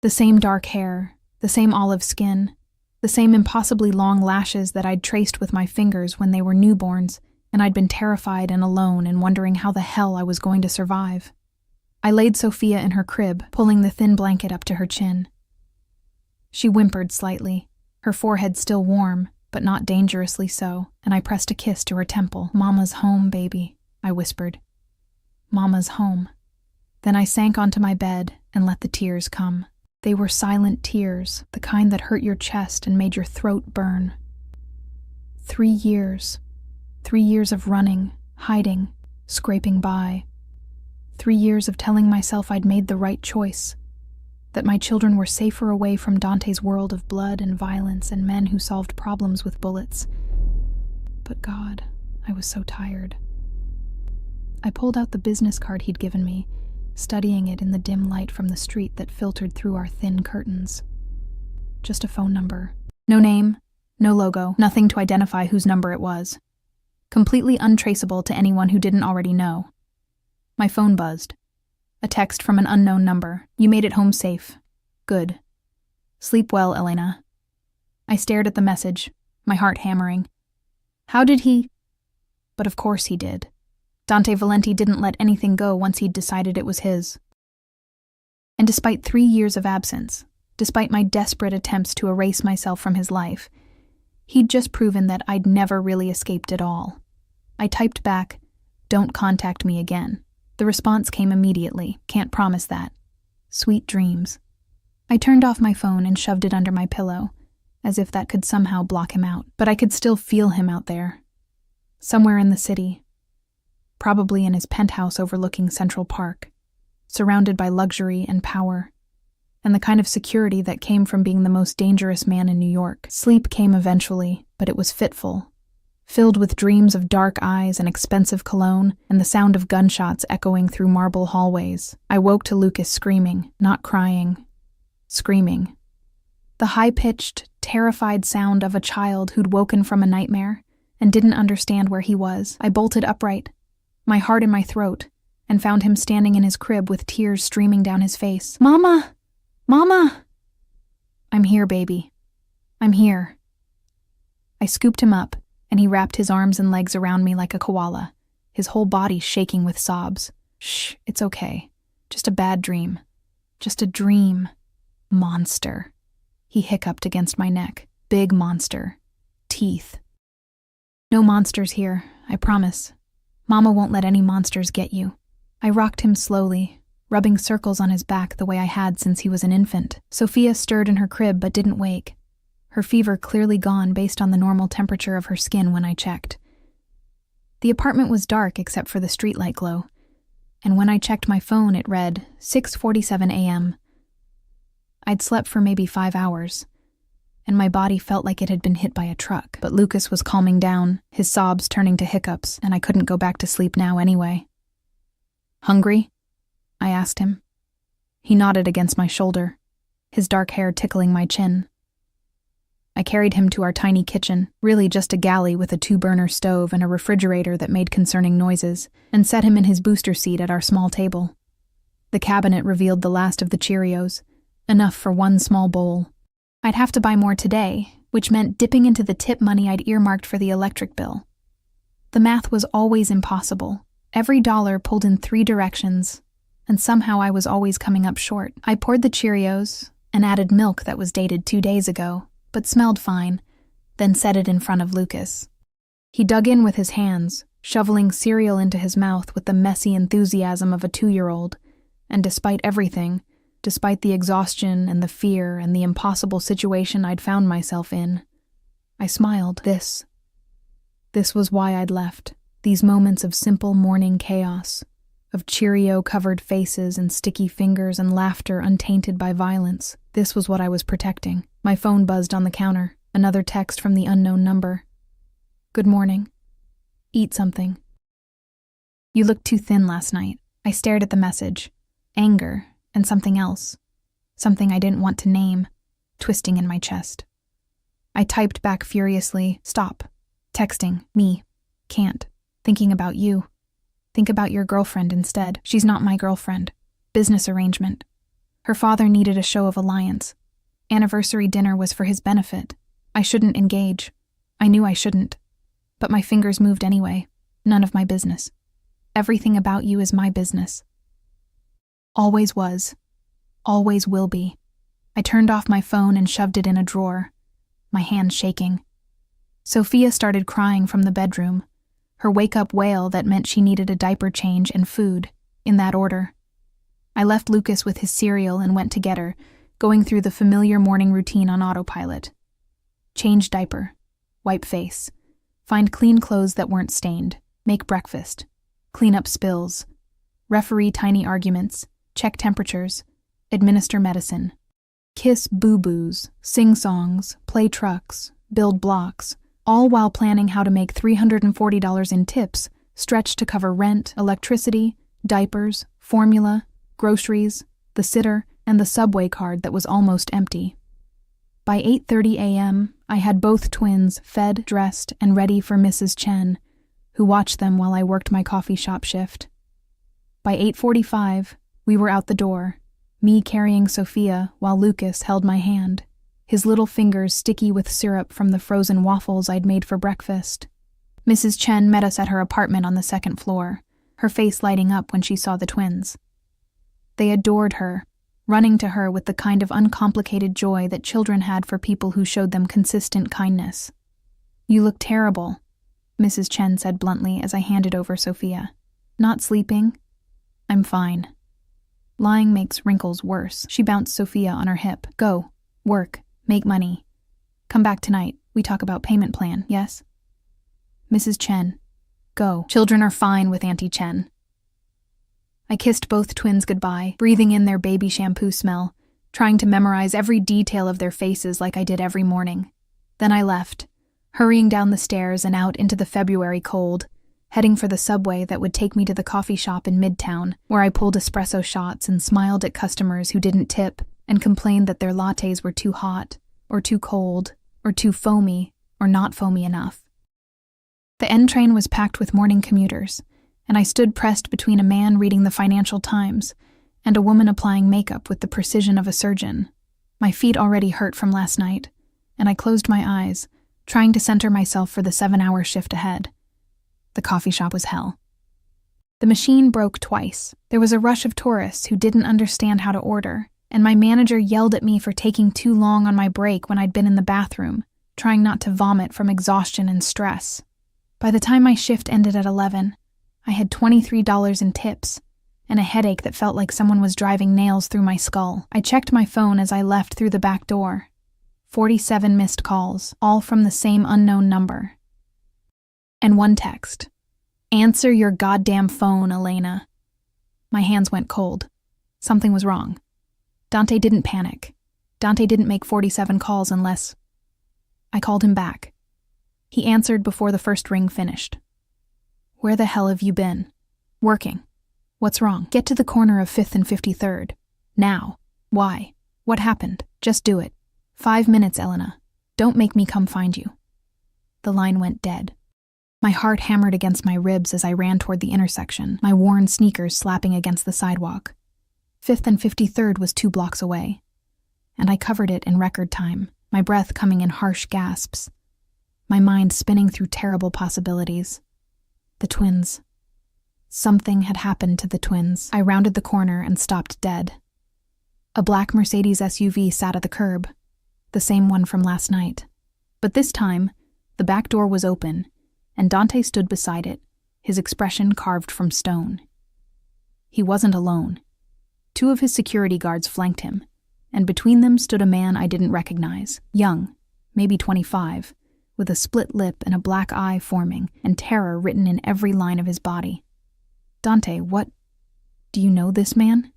The same dark hair, the same olive skin, the same impossibly long lashes that I'd traced with my fingers when they were newborns, and I'd been terrified and alone and wondering how the hell I was going to survive. I laid Sophia in her crib, pulling the thin blanket up to her chin. She whimpered slightly, her forehead still warm, but not dangerously so, and I pressed a kiss to her temple. "Mama's home, baby," I whispered. "Mama's home." Then I sank onto my bed and let the tears come. They were silent tears, the kind that hurt your chest and made your throat burn. 3 years. 3 years of running, hiding, scraping by. 3 years of telling myself I'd made the right choice, that my children were safer away from Dante's world of blood and violence and men who solved problems with bullets. But God, I was so tired. I pulled out the business card he'd given me, studying it in the dim light from the street that filtered through our thin curtains. Just a phone number. No name, no logo, nothing to identify whose number it was. Completely untraceable to anyone who didn't already know. My phone buzzed. A text from an unknown number. "You made it home safe. Good. Sleep well, Elena." I stared at the message, my heart hammering. How did he? But of course he did. Dante Valenti didn't let anything go once he'd decided it was his. And despite 3 years of absence, despite my desperate attempts to erase myself from his life, he'd just proven that I'd never really escaped at all. I typed back, "Don't contact me again." The response came immediately, can't promise that. Sweet dreams. I turned off my phone and shoved it under my pillow, as if that could somehow block him out. But I could still feel him out there. Somewhere in the city. Probably in his penthouse overlooking Central Park, surrounded by luxury and power, and the kind of security that came from being the most dangerous man in New York. Sleep came eventually, but it was fitful, filled with dreams of dark eyes and expensive cologne and the sound of gunshots echoing through marble hallways. I woke to Lucas screaming, not crying, screaming. The high-pitched, terrified sound of a child who'd woken from a nightmare and didn't understand where he was. I bolted upright, my heart in my throat, and found him standing in his crib with tears streaming down his face. "Mama! Mama!" "I'm here, baby. I'm here." I scooped him up, and he wrapped his arms and legs around me like a koala, his whole body shaking with sobs. "Shh, it's okay. Just a bad dream. Just a dream. Monster." He hiccuped against my neck. "Big monster. Teeth." "No monsters here, I promise. Mama won't let any monsters get you." I rocked him slowly, rubbing circles on his back the way I had since he was an infant. Sophia stirred in her crib but didn't wake, her fever clearly gone based on the normal temperature of her skin when I checked. The apartment was dark except for the streetlight glow, and when I checked my phone it read 6:47 a.m. I'd slept for maybe 5 hours, and my body felt like it had been hit by a truck. But Lucas was calming down, his sobs turning to hiccups, and I couldn't go back to sleep now anyway. "Hungry?" I asked him. He nodded against my shoulder, his dark hair tickling my chin. I carried him to our tiny kitchen, really just a galley with a 2-burner stove and a refrigerator that made concerning noises, and set him in his booster seat at our small table. The cabinet revealed the last of the Cheerios, enough for one small bowl. I'd have to buy more today, which meant dipping into the tip money I'd earmarked for the electric bill. The math was always impossible. Every dollar pulled in 3 directions, and somehow I was always coming up short. I poured the Cheerios and added milk that was dated 2 days ago, but smelled fine, then set it in front of Lucas. He dug in with his hands, shoveling cereal into his mouth with the messy enthusiasm of a 2-year-old, and despite everything, despite the exhaustion and the fear and the impossible situation I'd found myself in, I smiled. This was why I'd left. These moments of simple morning chaos, of Cheerio-covered faces and sticky fingers and laughter untainted by violence. This was what I was protecting. My phone buzzed on the counter, another text from the unknown number. "Good morning. Eat something. You looked too thin last night." I stared at the message. Anger, and something else, something I didn't want to name, twisting in my chest. I typed back furiously, "Stop. Texting. Me. Can't. Thinking about you. Think about your girlfriend instead. She's not my girlfriend. Business arrangement. Her father needed a show of alliance. Anniversary dinner was for his benefit. I shouldn't engage. I knew I shouldn't. But my fingers moved anyway. None of my business. Everything about you is my business. Always was. Always will be. I turned off my phone and shoved it in a drawer, my hand shaking. Sophia started crying from the bedroom, her wake-up wail that meant she needed a diaper change and food, in that order. I left Lucas with his cereal and went to get her, going through the familiar morning routine on autopilot. Change diaper, wipe face, find clean clothes that weren't stained, make breakfast, clean up spills, referee tiny arguments, check temperatures, administer medicine, kiss boo-boos, sing songs, play trucks, build blocks, all while planning how to make $340 in tips stretch to cover rent, electricity, diapers, formula, groceries, the sitter, and the subway card that was almost empty. By 8:30 a.m., I had both twins fed, dressed, and ready for Mrs. Chen, who watched them while I worked my coffee shop shift. By 8:45, we were out the door, me carrying Sophia while Lucas held my hand, his little fingers sticky with syrup from the frozen waffles I'd made for breakfast. Mrs. Chen met us at her apartment on the second floor, her face lighting up when she saw the twins. They adored her, running to her with the kind of uncomplicated joy that children had for people who showed them consistent kindness. "You look terrible," Mrs. Chen said bluntly as I handed over Sophia. "Not sleeping?" "I'm fine." "Lying makes wrinkles worse." She bounced Sophia on her hip. "Go, work, make money. Come back tonight, we talk about payment plan, yes?" "Mrs. Chen, go. Children are fine with Auntie Chen." I kissed both twins goodbye, breathing in their baby shampoo smell, trying to memorize every detail of their faces like I did every morning. Then I left, hurrying down the stairs and out into the February cold, heading for the subway that would take me to the coffee shop in Midtown, where I pulled espresso shots and smiled at customers who didn't tip and complained that their lattes were too hot, or too cold, or too foamy, or not foamy enough. The N train was packed with morning commuters, and I stood pressed between a man reading the Financial Times and a woman applying makeup with the precision of a surgeon. My feet already hurt from last night, and I closed my eyes, trying to center myself for the 7-hour shift ahead. The coffee shop was hell. The machine broke twice. There was a rush of tourists who didn't understand how to order, and my manager yelled at me for taking too long on my break when I'd been in the bathroom, trying not to vomit from exhaustion and stress. By the time my shift ended at 11, I had $23 in tips, and a headache that felt like someone was driving nails through my skull. I checked my phone as I left through the back door. 47 missed calls, all from the same unknown number. And one text. "Answer your goddamn phone, Elena." My hands went cold. Something was wrong. Dante didn't panic. Dante didn't make 47 calls unless... I called him back. He answered before the first ring finished. "Where the hell have you been?" "Working." "What's wrong?" "Get to the corner of 5th and 53rd. Now." "Why? What happened?" "Just do it. 5 minutes, Elena. Don't make me come find you." The line went dead. My heart hammered against my ribs as I ran toward the intersection, my worn sneakers slapping against the sidewalk. 5th and 53rd was 2 blocks away, and I covered it in record time, my breath coming in harsh gasps, my mind spinning through terrible possibilities. The twins. Something had happened to the twins. I rounded the corner and stopped dead. A black Mercedes SUV sat at the curb, the same one from last night. But this time, the back door was open, and Dante stood beside it, his expression carved from stone. He wasn't alone. 2 of his security guards flanked him, and between them stood a man I didn't recognize, young, maybe 25, with a split lip and a black eye forming, and terror written in every line of his body. "Dante, what? Do you know this man?"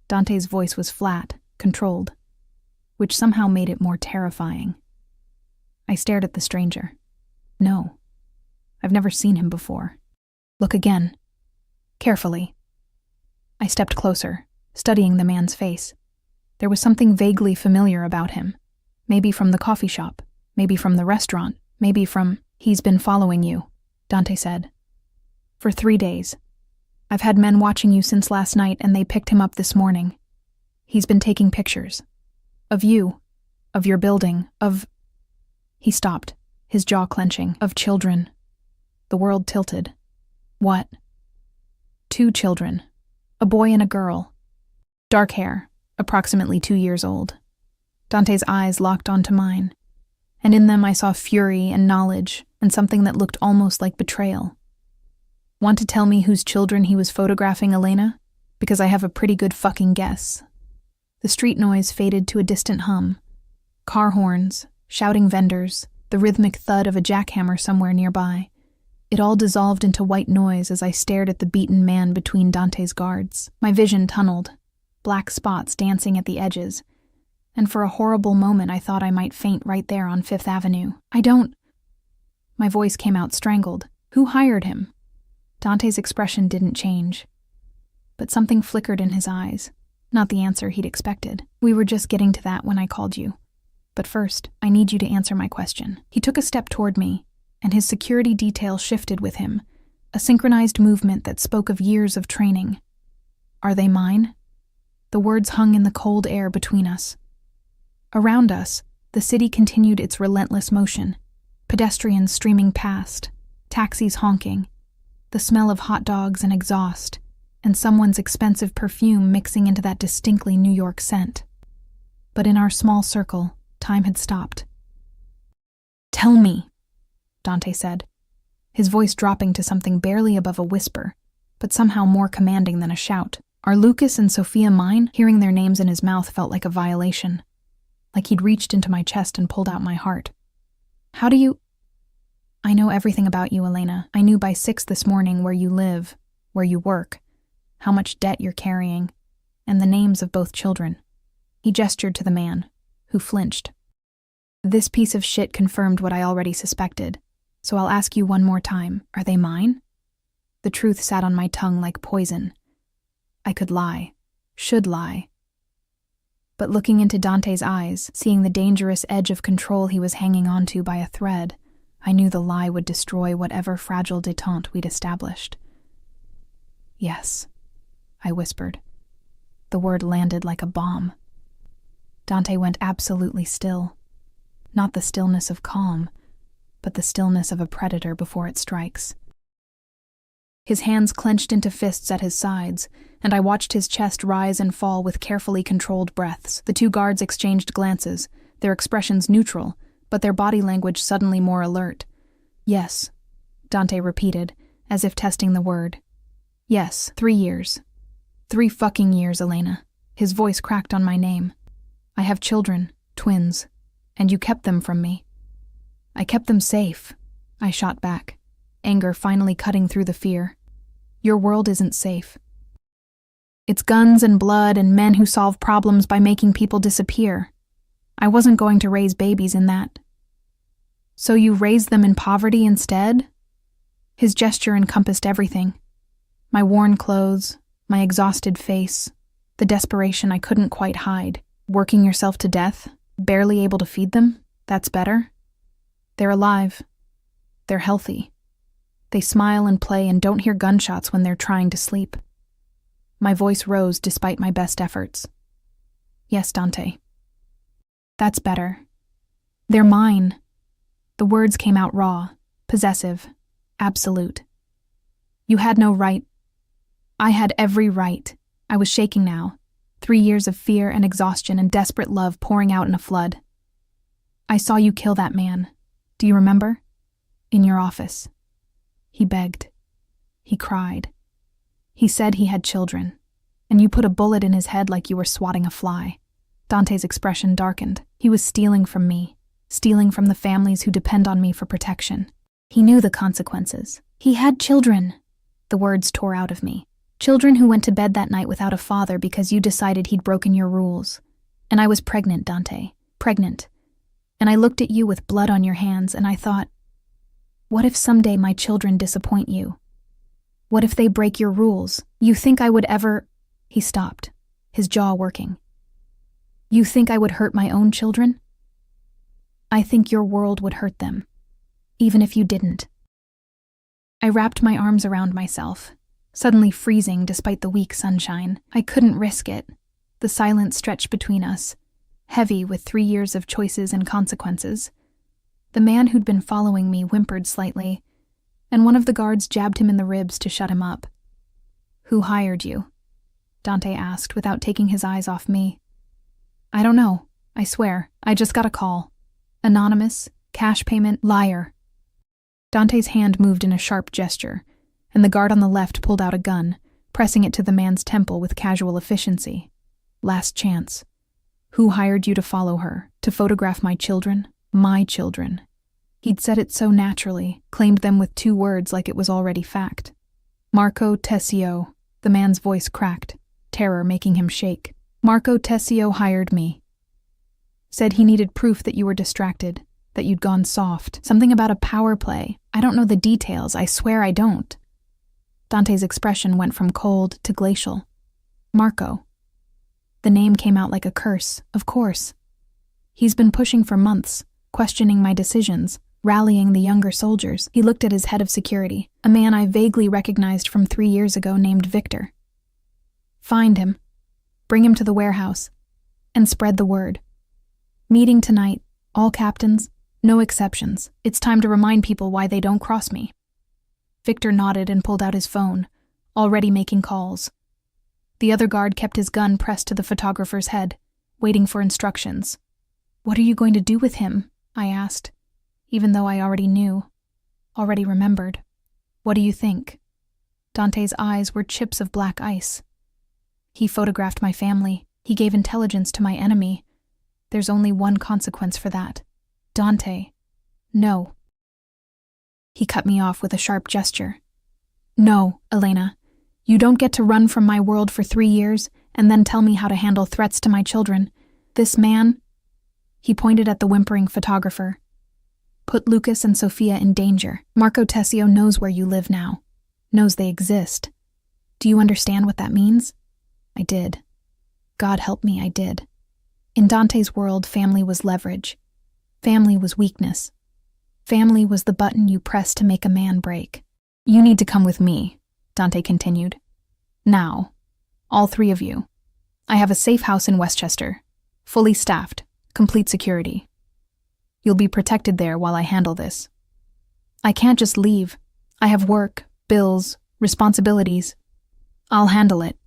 Dante's voice was flat, controlled, which somehow made it more terrifying. I stared at the stranger. "No. I've never seen him before." "Look again. Carefully." I stepped closer, studying the man's face. There was something vaguely familiar about him. Maybe from the coffee shop, maybe from the restaurant, maybe from... "He's been following you," Dante said. "For 3 days. I've had men watching you since last night, and they picked him up this morning. He's been taking pictures. Of you. Of your building. Of..." He stopped, his jaw clenching. "Of children." The world tilted. "What?" "2 children. A boy and a girl. Dark hair, approximately 2 years old. Dante's eyes locked onto mine, and in them I saw fury and knowledge and something that looked almost like betrayal. Want to tell me whose children he was photographing, Elena? Because I have a pretty good fucking guess. The street noise faded to a distant hum. Car horns, shouting vendors, the rhythmic thud of a jackhammer somewhere nearby. It all dissolved into white noise as I stared at the beaten man between Dante's guards. My vision tunneled, black spots dancing at the edges, and for a horrible moment I thought I might faint right there on Fifth Avenue. My voice came out strangled. Who hired him? Dante's expression didn't change, but something flickered in his eyes. Not the answer he'd expected. We were just getting to that when I called you. But first, I need you to answer my question. He took a step toward me, and his security detail shifted with him, a synchronized movement that spoke of years of training. Are they mine? The words hung in the cold air between us. Around us, the city continued its relentless motion, pedestrians streaming past, taxis honking, the smell of hot dogs and exhaust, and someone's expensive perfume mixing into that distinctly New York scent. But in our small circle, time had stopped. Tell me, Dante said, his voice dropping to something barely above a whisper, but somehow more commanding than a shout. Are Lucas and Sophia mine? Hearing their names in his mouth felt like a violation, like he'd reached into my chest and pulled out my heart. How do you... I know everything about you, Elena. I knew by 6 this morning where you live, where you work, how much debt you're carrying, and the names of both children. He gestured to the man, who flinched. This piece of shit confirmed what I already suspected, so I'll ask you one more time. Are they mine? The truth sat on my tongue like poison. I could lie, should lie. But looking into Dante's eyes, seeing the dangerous edge of control he was hanging onto by a thread, I knew the lie would destroy whatever fragile détente we'd established. Yes, I whispered. The word landed like a bomb. Dante went absolutely still. Not the stillness of calm, but the stillness of a predator before it strikes. His hands clenched into fists at his sides, and I watched his chest rise and fall with carefully controlled breaths. The 2 guards exchanged glances, their expressions neutral, but their body language suddenly more alert. Yes, Dante repeated, as if testing the word. Yes, 3 years. 3 fucking years, Elena. His voice cracked on my name. I have children, twins, and you kept them from me. I kept them safe, I shot back, anger finally cutting through the fear. Your world isn't safe. It's guns and blood and men who solve problems by making people disappear. I wasn't going to raise babies in that. So you raised them in poverty instead? His gesture encompassed everything. My worn clothes, my exhausted face, the desperation I couldn't quite hide. Working yourself to death, barely able to feed them, that's better? They're alive. They're healthy. They smile and play and don't hear gunshots when they're trying to sleep. My voice rose despite my best efforts. Yes, Dante. That's better. They're mine. The words came out raw, possessive, absolute. You had no right. I had every right. I was shaking now. 3 years of fear and exhaustion and desperate love pouring out in a flood. I saw you kill that man. Do you remember? In your office. He begged. He cried. He said he had children, and you put a bullet in his head like you were swatting a fly. Dante's expression darkened. He was stealing from me, stealing from the families who depend on me for protection. He knew the consequences. He had children. The words tore out of me. Children who went to bed that night without a father because you decided he'd broken your rules. And I was pregnant, Dante. Pregnant. And I looked at you with blood on your hands, and I thought, what if someday my children disappoint you? What if they break your rules? You think I would ever... He stopped, his jaw working. You think I would hurt my own children? I think your world would hurt them, even if you didn't. I wrapped my arms around myself, suddenly freezing despite the weak sunshine. I couldn't risk it. The silence stretched between us, heavy with 3 years of choices and consequences. The man who'd been following me whimpered slightly, and one of the guards jabbed him in the ribs to shut him up. Who hired you? Dante asked without taking his eyes off me. I don't know, I swear. I just got a call. Anonymous, cash payment, liar. Dante's hand moved in a sharp gesture, and the guard on the left pulled out a gun, pressing it to the man's temple with casual efficiency. Last chance. Who hired you to follow her, to photograph my children? My children. He'd said it so naturally, claimed them with 2 words like it was already fact. Marco Tessio. The man's voice cracked, terror making him shake. Marco Tessio hired me. Said he needed proof that you were distracted, that you'd gone soft. Something about a power play. I don't know the details, I swear I don't. Dante's expression went from cold to glacial. Marco. The name came out like a curse, of course. He's been pushing for months, questioning my decisions, rallying the younger soldiers. He looked at his head of security, a man I vaguely recognized from 3 years ago named Victor. Find him, bring him to the warehouse, and spread the word. Meeting tonight, all captains, no exceptions. It's time to remind people why they don't cross me. Victor nodded and pulled out his phone, already making calls. The other guard kept his gun pressed to the photographer's head, waiting for instructions. What are you going to do with him? I asked, even though I already knew, already remembered. What do you think? Dante's eyes were chips of black ice. He photographed my family. He gave intelligence to my enemy. There's only one consequence for that. Dante. No. He cut me off with a sharp gesture. No, Elena. You don't get to run from my world for 3 years and then tell me how to handle threats to my children. This man, he pointed at the whimpering photographer, put Lucas and Sophia in danger. Marco Tessio knows where you live now, knows they exist. Do you understand what that means? I did. God help me, I did. In Dante's world, family was leverage. Family was weakness. Family was the button you press to make a man break. You need to come with me, Dante continued. Now, all 3 of you. I have a safe house in Westchester, fully staffed, complete security. You'll be protected there while I handle this. I can't just leave. I have work, bills, responsibilities. I'll handle it.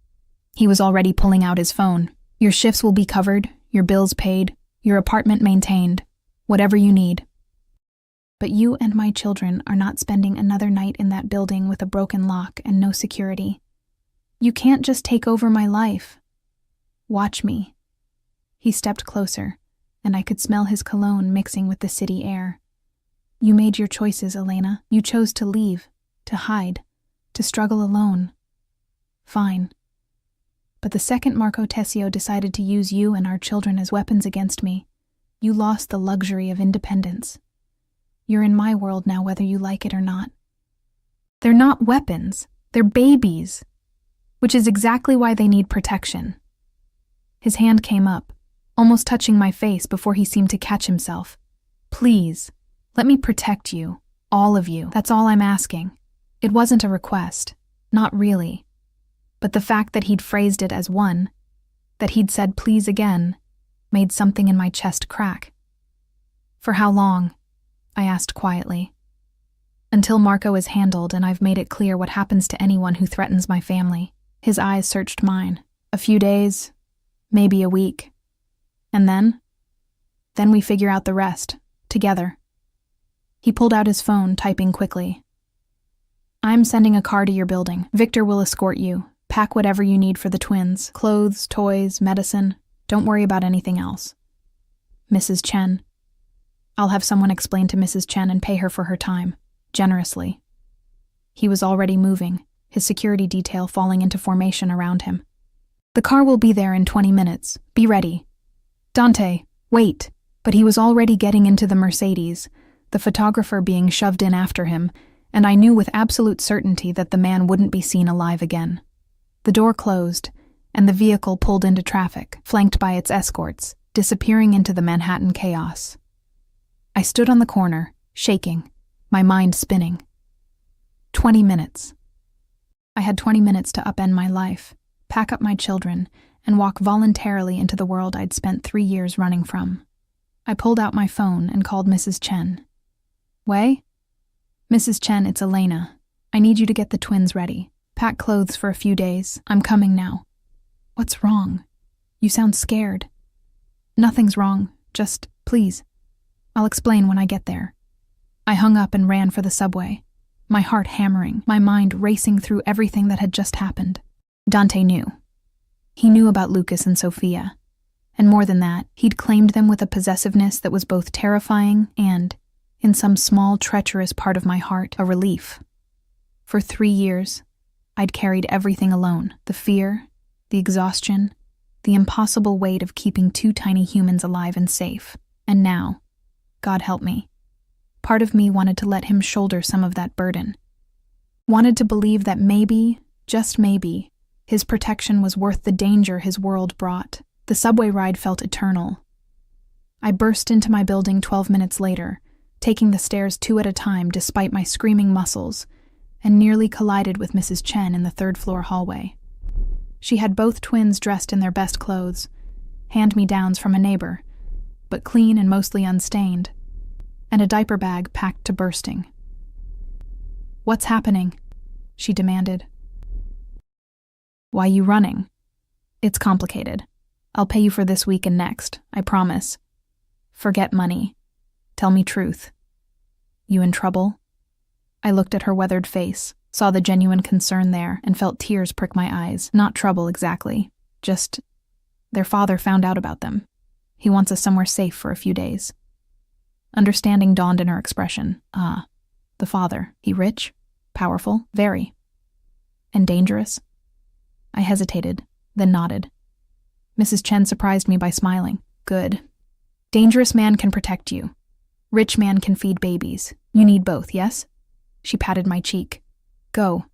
He was already pulling out his phone. Your shifts will be covered, your bills paid, your apartment maintained, whatever you need. But you and my children are not spending another night in that building with a broken lock and no security. You can't just take over my life. Watch me. He stepped closer, and I could smell his cologne mixing with the city air. You made your choices, Elena. You chose to leave, to hide, to struggle alone. Fine. But the second Marco Tessio decided to use you and our children as weapons against me, you lost the luxury of independence. You're in my world now whether you like it or not. They're not weapons, they're babies, which is exactly why they need protection. His hand came up, almost touching my face before he seemed to catch himself. Please, let me protect you, all of you. That's all I'm asking. It wasn't a request, not really. But the fact that he'd phrased it as one, that he'd said please again, made something in my chest crack. For how long? I asked quietly. Until Marco is handled and I've made it clear what happens to anyone who threatens my family. His eyes searched mine. A few days, maybe a week. And then? Then we figure out the rest, together. He pulled out his phone, typing quickly. I'm sending a car to your building. Victor will escort you. Pack whatever you need for the twins. Clothes, toys, medicine. Don't worry about anything else. Mrs. Chen. I'll have someone explain to Mrs. Chen and pay her for her time, generously. He was already moving, his security detail falling into formation around him. The car will be there in 20 minutes. Be ready. Dante, wait. But he was already getting into the Mercedes, the photographer being shoved in after him, and I knew with absolute certainty that the man wouldn't be seen alive again. The door closed, and the vehicle pulled into traffic, flanked by its escorts, disappearing into the Manhattan chaos. I stood on the corner, shaking, my mind spinning. 20 minutes. I had 20 minutes to upend my life, pack up my children, and walk voluntarily into the world I'd spent 3 years running from. I pulled out my phone and called Mrs. Chen. Wei? Mrs. Chen, it's Elena. I need you to get the twins ready. Pack clothes for a few days. I'm coming now. What's wrong? You sound scared. Nothing's wrong. Just, please. I'll explain when I get there. I hung up and ran for the subway, my heart hammering, my mind racing through everything that had just happened. Dante knew. He knew about Lucas and Sophia. And more than that, he'd claimed them with a possessiveness that was both terrifying and, in some small, treacherous part of my heart, a relief. For 3 years, I'd carried everything alone, the fear, the exhaustion, the impossible weight of keeping 2 tiny humans alive and safe. And now, God help me, part of me wanted to let him shoulder some of that burden. Wanted to believe that maybe, just maybe, his protection was worth the danger his world brought. The subway ride felt eternal. I burst into my building 12 minutes later, taking the stairs 2 at a time despite my screaming muscles, and nearly collided with Mrs. Chen in the 3rd-floor hallway. She had both twins dressed in their best clothes, hand-me-downs from a neighbor, but clean and mostly unstained, and a diaper bag packed to bursting. "What's happening?" she demanded. "Why you running? It's complicated. I'll pay you for this week and next, I promise. Forget money. Tell me truth. You in trouble?" I looked at her weathered face, saw the genuine concern there, and felt tears prick my eyes. Not trouble exactly, just their father found out about them. He wants us somewhere safe for a few days. Understanding dawned in her expression. The father. He rich? Powerful? Very. And dangerous? I hesitated, then nodded. Mrs. Chen surprised me by smiling. Good. Dangerous man can protect you. Rich man can feed babies. You need both, yes? She patted my cheek. Go.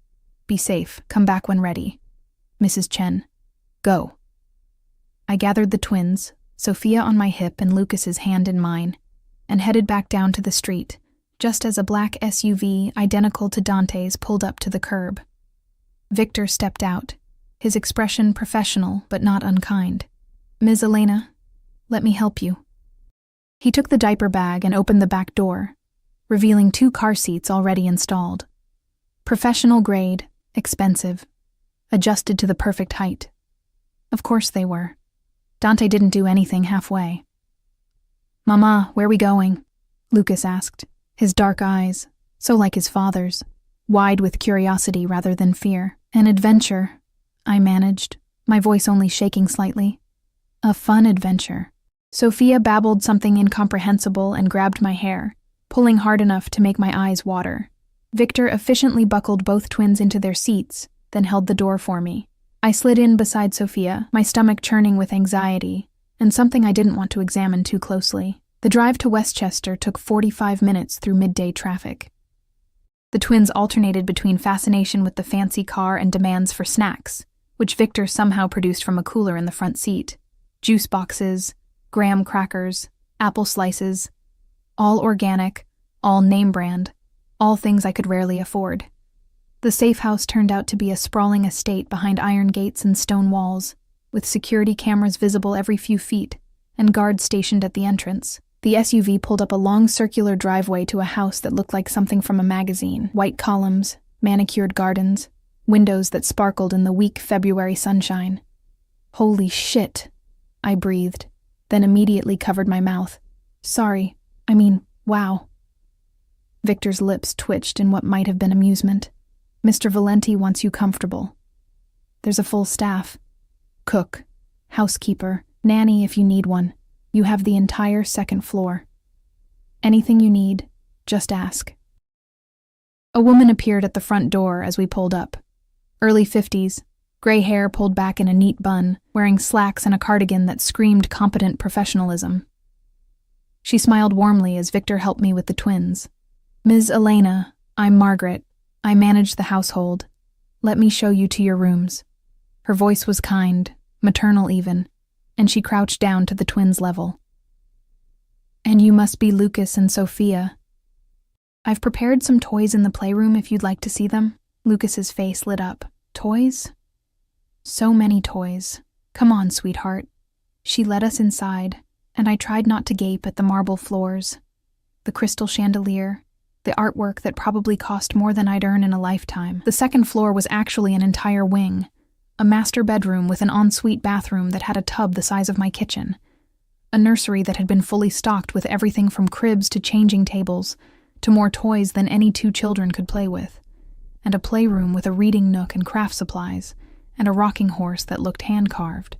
Be safe. Come back when ready. Mrs. Chen. Go. I gathered the twins, Sophia on my hip and Lucas's hand in mine, and headed back down to the street, just as a black SUV identical to Dante's pulled up to the curb. Victor stepped out, his expression professional but not unkind. "Ms. Elena, let me help you." He took the diaper bag and opened the back door, revealing 2 car seats already installed. Professional grade, expensive, adjusted to the perfect height. Of course they were. Dante didn't do anything halfway. "Mama, where we going?" Lucas asked, his dark eyes, so like his father's, wide with curiosity rather than fear. "An adventure," I managed, my voice only shaking slightly. "A fun adventure." Sophia babbled something incomprehensible and grabbed my hair, pulling hard enough to make my eyes water. Victor efficiently buckled both twins into their seats, then held the door for me. I slid in beside Sophia, my stomach churning with anxiety, and something I didn't want to examine too closely. The drive to Westchester took 45 minutes through midday traffic. The twins alternated between fascination with the fancy car and demands for snacks, which Victor somehow produced from a cooler in the front seat. Juice boxes, graham crackers, apple slices, all organic, all name brand, all things I could rarely afford. The safe house turned out to be a sprawling estate behind iron gates and stone walls, with security cameras visible every few feet and guards stationed at the entrance. The SUV pulled up a long circular driveway to a house that looked like something from a magazine. White columns, manicured gardens, windows that sparkled in the weak February sunshine. "Holy shit," I breathed, then immediately covered my mouth. Wow. Victor's lips twitched in what might have been amusement. "Mr. Valenti wants you comfortable. There's a full staff. Cook, housekeeper, nanny if you need one. You have the entire 2nd floor. Anything you need, just ask." A woman appeared at the front door as we pulled up. Early 50s, gray hair pulled back in a neat bun, wearing slacks and a cardigan that screamed competent professionalism. She smiled warmly as Victor helped me with the twins. "Ms. Elena, I'm Margaret. I manage the household. Let me show you to your rooms." Her voice was kind, maternal even, and she crouched down to the twins' level. "And you must be Lucas and Sophia. I've prepared some toys in the playroom if you'd like to see them." Lucas's face lit up. "Toys? So many toys. Come on, sweetheart." She led us inside, and I tried not to gape at the marble floors, the crystal chandelier, the artwork that probably cost more than I'd earn in a lifetime. The 2nd floor was actually an entire wing, A master bedroom with an ensuite bathroom that had a tub the size of my kitchen. A nursery that had been fully stocked with everything from cribs to changing tables to more toys than any two children could play with. And a playroom with a reading nook and craft supplies, and a rocking horse that looked hand-carved.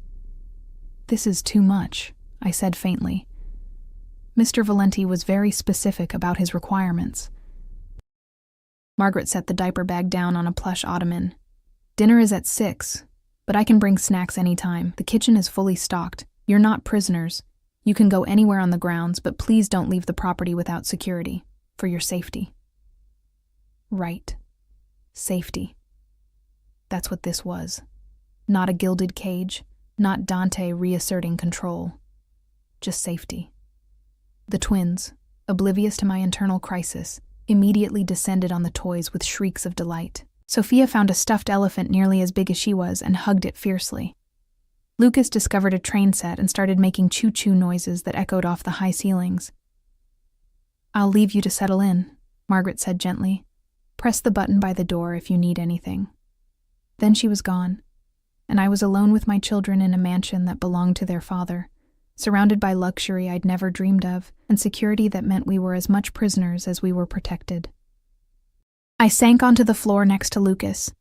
"This is too much," I said faintly. Mr. Valenti was very specific about his requirements. Margaret set the diaper bag down on a plush ottoman. "Dinner is at 6, but I can bring snacks anytime. The kitchen is fully stocked. You're not prisoners. You can go anywhere on the grounds, but please don't leave the property without security, for your safety." Right. Safety. That's what this was. Not a gilded cage, not Dante reasserting control. Just safety. The twins, oblivious to my internal crisis, immediately descended on the toys with shrieks of delight. Sophia found a stuffed elephant nearly as big as she was and hugged it fiercely. Lucas discovered a train set and started making choo-choo noises that echoed off the high ceilings. "I'll leave you to settle in," Margaret said gently. "Press the button by the door if you need anything." Then she was gone, and I was alone with my children in a mansion that belonged to their father, surrounded by luxury I'd never dreamed of, and security that meant we were as much prisoners as we were protected. I sank onto the floor next to Lucas,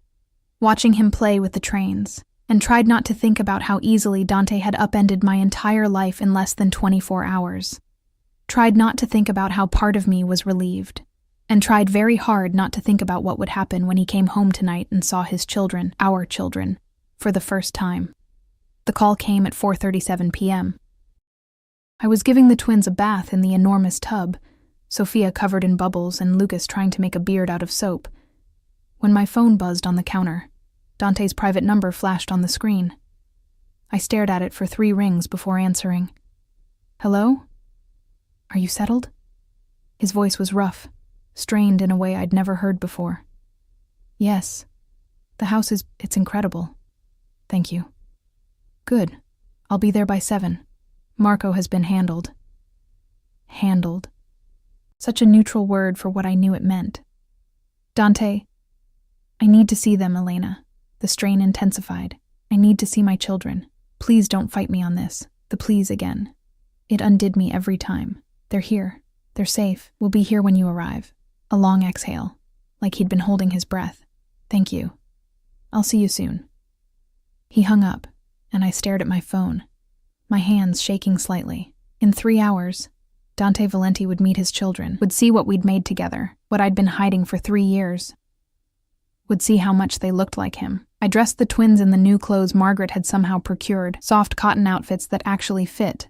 watching him play with the trains, and tried not to think about how easily Dante had upended my entire life in less than 24 hours. Tried not to think about how part of me was relieved, and tried very hard not to think about what would happen when he came home tonight and saw his children, our children, for the first time. The call came at 4:37 p.m. I was giving the twins a bath in the enormous tub, Sophia covered in bubbles and Lucas trying to make a beard out of soap, when my phone buzzed on the counter. Dante's private number flashed on the screen. I stared at it for 3 rings before answering. "Hello? Are you settled?" His voice was rough, strained in a way I'd never heard before. "Yes. The house it's incredible. Thank you." "Good. I'll be there by 7. Marco has been handled." Handled. Such a neutral word for what I knew it meant. "Dante, I need to see them, Elena." The strain intensified. "I need to see my children. Please don't fight me on this." The please again. It undid me every time. "They're here. They're safe. We'll be here when you arrive." A long exhale, like he'd been holding his breath. "Thank you. I'll see you soon." He hung up, and I stared at my phone, my hands shaking slightly. In 3 hours, Dante Valenti would meet his children, would see what we'd made together, what I'd been hiding for 3 years. Would see how much they looked like him. I dressed the twins in the new clothes Margaret had somehow procured, soft cotton outfits that actually fit,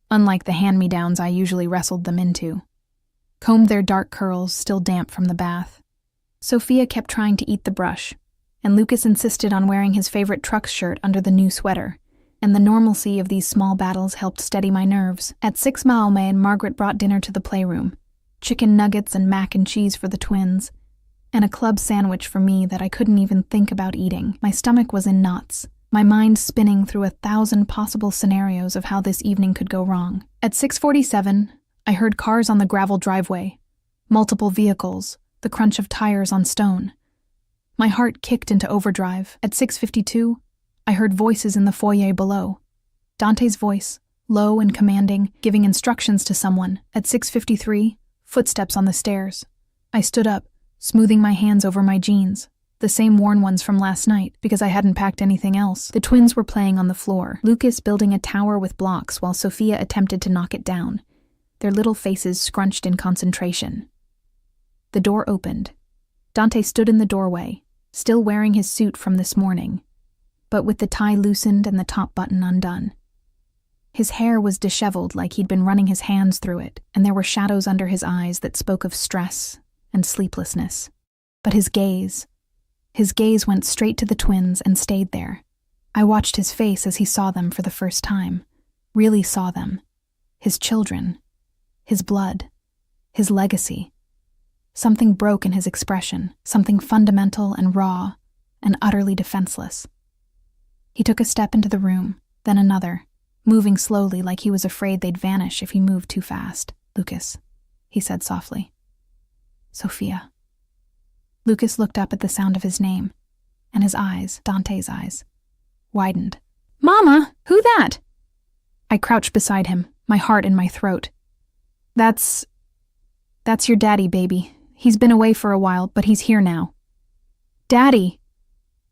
unlike the hand-me-downs I usually wrestled them into. Combed their dark curls, still damp from the bath. Sophia kept trying to eat the brush, and Lucas insisted on wearing his favorite truck shirt under the new sweater, and the normalcy of these small battles helped steady my nerves. At 6 Maome, Margaret brought dinner to the playroom, chicken nuggets and mac and cheese for the twins, and a club sandwich for me that I couldn't even think about eating. My stomach was in knots, my mind spinning through 1,000 possible scenarios of how this evening could go wrong. At 6:47, I heard cars on the gravel driveway, multiple vehicles, the crunch of tires on stone. My heart kicked into overdrive. At 6:52, I heard voices in the foyer below. Dante's voice, low and commanding, giving instructions to someone. At 6:53, footsteps on the stairs. I stood up, smoothing my hands over my jeans, the same worn ones from last night, because I hadn't packed anything else. The twins were playing on the floor, Lucas building a tower with blocks while Sophia attempted to knock it down, their little faces scrunched in concentration. The door opened. Dante stood in the doorway, still wearing his suit from this morning, but with the tie loosened and the top button undone. His hair was disheveled like he'd been running his hands through it, and there were shadows under his eyes that spoke of stress and sleeplessness. But his gaze went straight to the twins and stayed there. I watched his face as he saw them for the first time, really saw them. His children, his blood, his legacy. Something broke in his expression, something fundamental and raw and utterly defenseless. He took a step into the room, then another, moving slowly like he was afraid they'd vanish if he moved too fast. "Lucas," he said softly. "Sophia." Lucas looked up at the sound of his name, and his eyes, Dante's eyes, widened. "Mama, who that?" I crouched beside him, my heart in my throat. That's your daddy, baby. He's been away for a while, but he's here now." "Daddy?"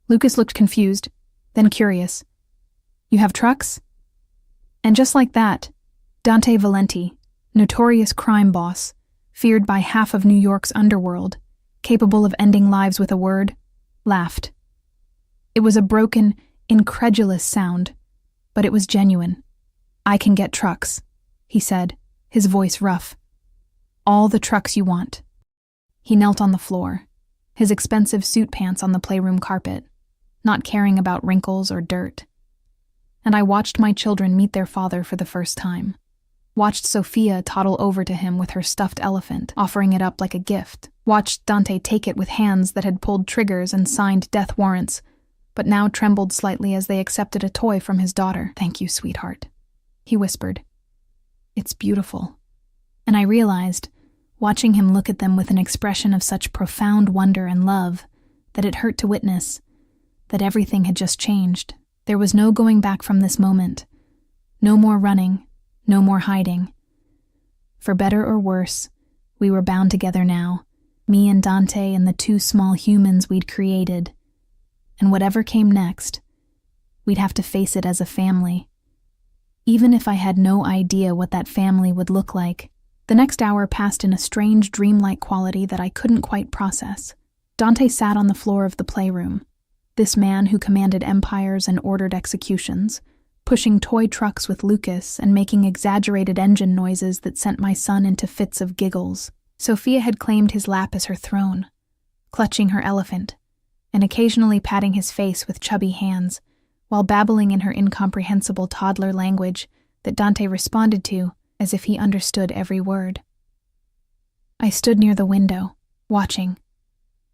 Lucas looked confused, then curious. "You have trucks?" And just like that, Dante Valenti, notorious crime boss, feared by half of New York's underworld, capable of ending lives with a word, laughed. It was a broken, incredulous sound, but it was genuine. "I can get trucks," he said, his voice rough. "All the trucks you want." He knelt on the floor, his expensive suit pants on the playroom carpet, not caring about wrinkles or dirt. And I watched my children meet their father for the first time. Watched Sophia toddle over to him with her stuffed elephant, offering it up like a gift. Watched Dante take it with hands that had pulled triggers and signed death warrants, but now trembled slightly as they accepted a toy from his daughter. "Thank you, sweetheart," he whispered. "It's beautiful." And I realized, watching him look at them with an expression of such profound wonder and love, that it hurt to witness, that everything had just changed. There was no going back from this moment. No more running, no more hiding. For better or worse, we were bound together now, me and Dante and the two small humans we'd created. And whatever came next, we'd have to face it as a family. Even if I had no idea what that family would look like, the next hour passed in a strange dreamlike quality that I couldn't quite process. Dante sat on the floor of the playroom, this man who commanded empires and ordered executions, pushing toy trucks with Lucas and making exaggerated engine noises that sent my son into fits of giggles. Sophia had claimed his lap as her throne, clutching her elephant, and occasionally patting his face with chubby hands, while babbling in her incomprehensible toddler language that Dante responded to as if he understood every word. I stood near the window, watching,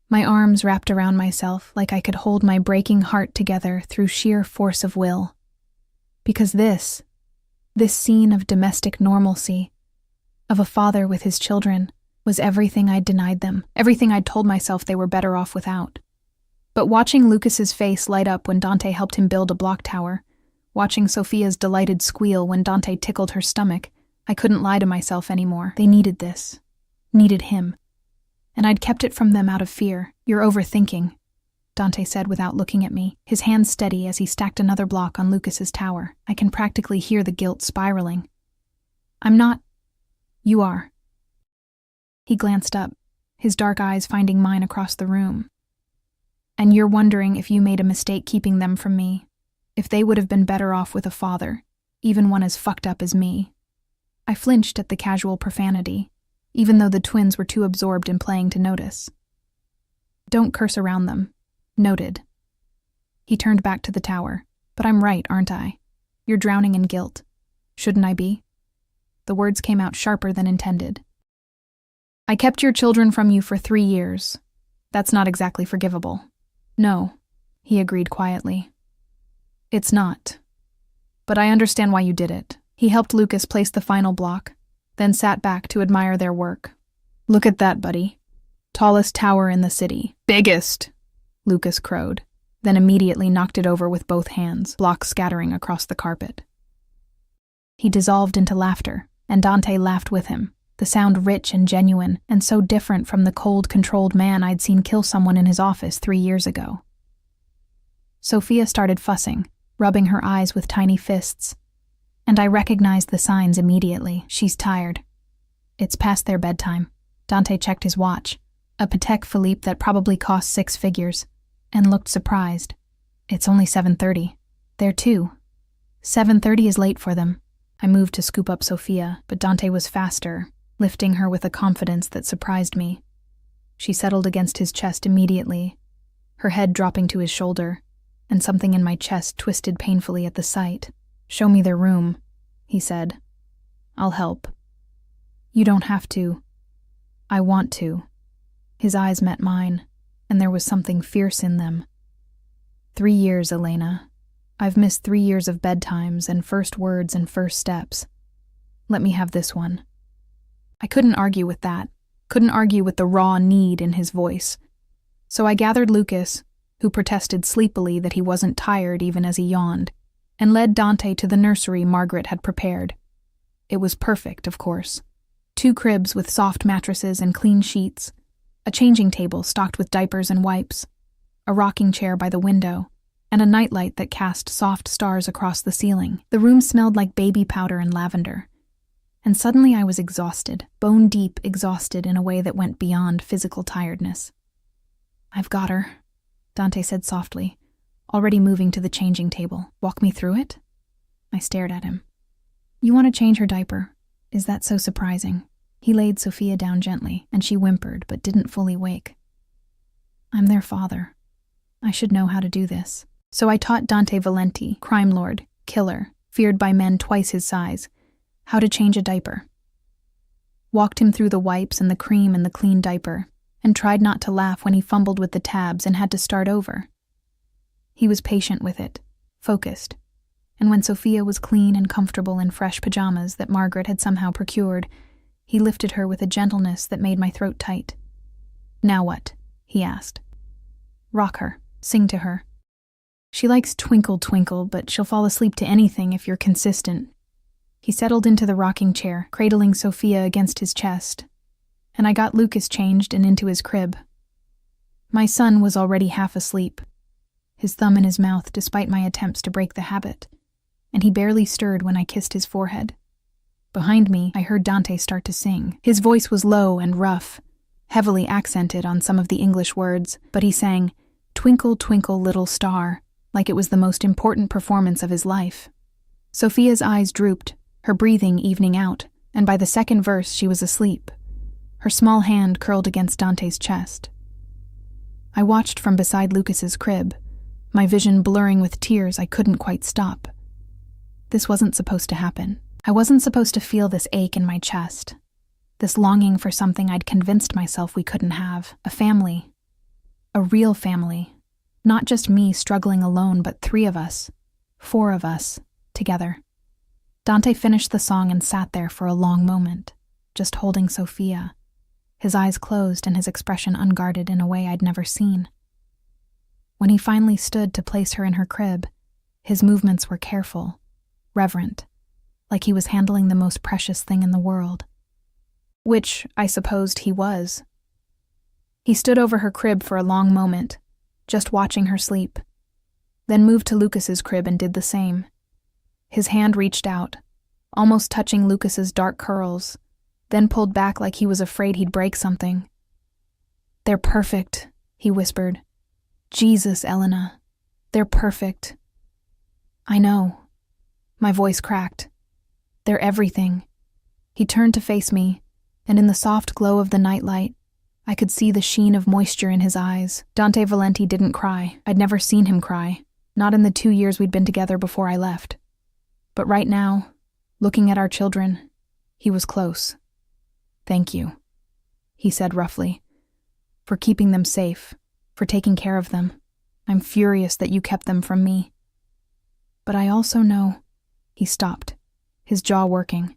my arms wrapped around myself like I could hold my breaking heart together through sheer force of will. Because this scene of domestic normalcy, of a father with his children, was everything I'd denied them, everything I'd told myself they were better off without. But watching Lucas's face light up when Dante helped him build a block tower, watching Sophia's delighted squeal when Dante tickled her stomach, I couldn't lie to myself anymore. They needed this, needed him. And I'd kept it from them out of fear. "You're overthinking," Dante said without looking at me, his hands steady as he stacked another block on Lucas's tower. I can practically hear the guilt spiraling. "I'm not. You are." He glanced up, his dark eyes finding mine across the room. "And you're wondering if you made a mistake keeping them from me, if they would have been better off with a father, even one as fucked up as me." I flinched at the casual profanity, even though the twins were too absorbed in playing to notice. "Don't curse around them." "Noted." He turned back to the tower. "But I'm right, aren't I? You're drowning in guilt. Shouldn't I be?" The words came out sharper than intended. "I kept your children from you for 3 years. That's not exactly forgivable." "No," he agreed quietly. "It's not. But I understand why you did it." He helped Lucas place the final block, then sat back to admire their work. "Look at that, buddy. Tallest tower in the city." "Biggest," Lucas crowed, then immediately knocked it over with both hands, blocks scattering across the carpet. He dissolved into laughter, and Dante laughed with him, the sound rich and genuine, and so different from the cold, controlled man I'd seen kill someone in his office 3 years ago. Sophia started fussing, rubbing her eyes with tiny fists, and I recognized the signs immediately. She's tired. It's past their bedtime. Dante checked his watch, a Patek Philippe that probably cost 6 figures, and looked surprised. "It's only 7:30. They're 2. 7:30 is late for them." I moved to scoop up Sophia, but Dante was faster, lifting her with a confidence that surprised me. She settled against his chest immediately, her head dropping to his shoulder, and something in my chest twisted painfully at the sight. "Show me their room," he said. "I'll help." "You don't have to." "I want to." His eyes met mine, and there was something fierce in them. 3 years, Elena. I've missed 3 years of bedtimes and first words and first steps. Let me have this one. I couldn't argue with that, couldn't argue with the raw need in his voice. So I gathered Lucas, who protested sleepily that he wasn't tired even as he yawned, and led Dante to the nursery Margaret had prepared. It was perfect, of course. 2 cribs with soft mattresses and clean sheets, a changing table stocked with diapers and wipes, a rocking chair by the window, and a nightlight that cast soft stars across the ceiling. The room smelled like baby powder and lavender. And suddenly I was exhausted, bone-deep exhausted in a way that went beyond physical tiredness. "I've got her," Dante said softly, already moving to the changing table. "Walk me through it?" I stared at him. "You want to change her diaper? Is that so surprising?" He laid Sophia down gently, and she whimpered but didn't fully wake. "I'm their father. I should know how to do this." So I taught Dante Valenti, crime lord, killer, feared by men twice his size, how to change a diaper. Walked him through the wipes and the cream and the clean diaper, and tried not to laugh when he fumbled with the tabs and had to start over. He was patient with it, focused, and when Sophia was clean and comfortable in fresh pajamas that Margaret had somehow procured, he lifted her with a gentleness that made my throat tight. "Now what?" he asked. "Rock her, sing to her. She likes Twinkle Twinkle, but she'll fall asleep to anything if you're consistent." He settled into the rocking chair, cradling Sophia against his chest, and I got Lucas changed and into his crib. My son was already half asleep, his thumb in his mouth despite my attempts to break the habit, and he barely stirred when I kissed his forehead. Behind me, I heard Dante start to sing. His voice was low and rough, heavily accented on some of the English words, but he sang, "Twinkle, twinkle, little star," like it was the most important performance of his life. Sophia's eyes drooped, her breathing evening out, and by the second verse she was asleep, her small hand curled against Dante's chest. I watched from beside Lucas's crib, my vision blurring with tears I couldn't quite stop. This wasn't supposed to happen. I wasn't supposed to feel this ache in my chest, this longing for something I'd convinced myself we couldn't have, a family, a real family, not just me struggling alone, but 3 of us, 4 of us, together. Dante finished the song and sat there for a long moment, just holding Sophia, his eyes closed and his expression unguarded in a way I'd never seen. When he finally stood to place her in her crib, his movements were careful, reverent, like he was handling the most precious thing in the world. Which, I supposed, he was. He stood over her crib for a long moment, just watching her sleep, then moved to Lucas's crib and did the same. His hand reached out, almost touching Lucas's dark curls, then pulled back like he was afraid he'd break something. "They're perfect," he whispered. "Jesus, Elena, they're perfect." "I know." My voice cracked. "They're everything." He turned to face me, and in the soft glow of the nightlight, I could see the sheen of moisture in his eyes. Dante Valenti didn't cry. I'd never seen him cry, not in the 2 years we'd been together before I left. But right now, looking at our children, he was close. "Thank you," he said roughly, "for keeping them safe, for taking care of them. I'm furious that you kept them from me. But I also know," he stopped, his jaw working,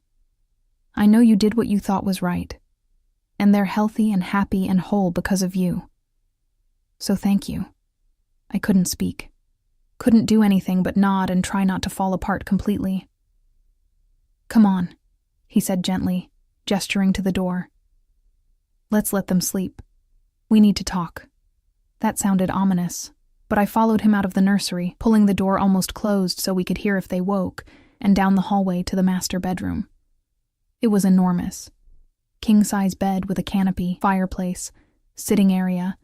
"I know you did what you thought was right, and they're healthy and happy and whole because of you. So thank you." I couldn't speak, couldn't do anything but nod and try not to fall apart completely. "Come on," he said gently, gesturing to the door. "Let's let them sleep. We need to talk." That sounded ominous, but I followed him out of the nursery, pulling the door almost closed so we could hear if they woke, and down the hallway to the master bedroom. It was enormous. King-size bed with a canopy, fireplace, sitting area,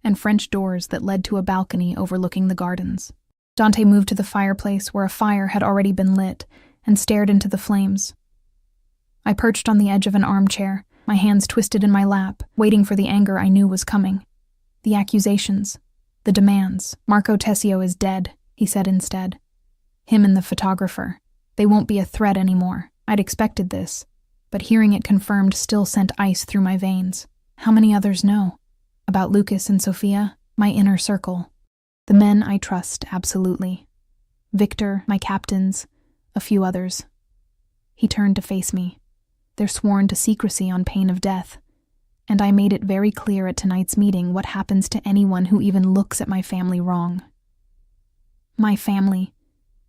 and French doors that led to a balcony overlooking the gardens. Dante moved to the fireplace where a fire had already been lit and stared into the flames. I perched on the edge of an armchair, my hands twisted in my lap, waiting for the anger I knew was coming. The accusations, the demands. "Marco Tessio is dead," he said instead. "Him and the photographer. They won't be a threat anymore." I'd expected this, but hearing it confirmed still sent ice through my veins. How many others know? About Lucas and Sophia? My inner circle. The men I trust, absolutely. Victor, my captains, a few others. He turned to face me. "They're sworn to secrecy on pain of death. And I made it very clear at tonight's meeting what happens to anyone who even looks at my family wrong. My family.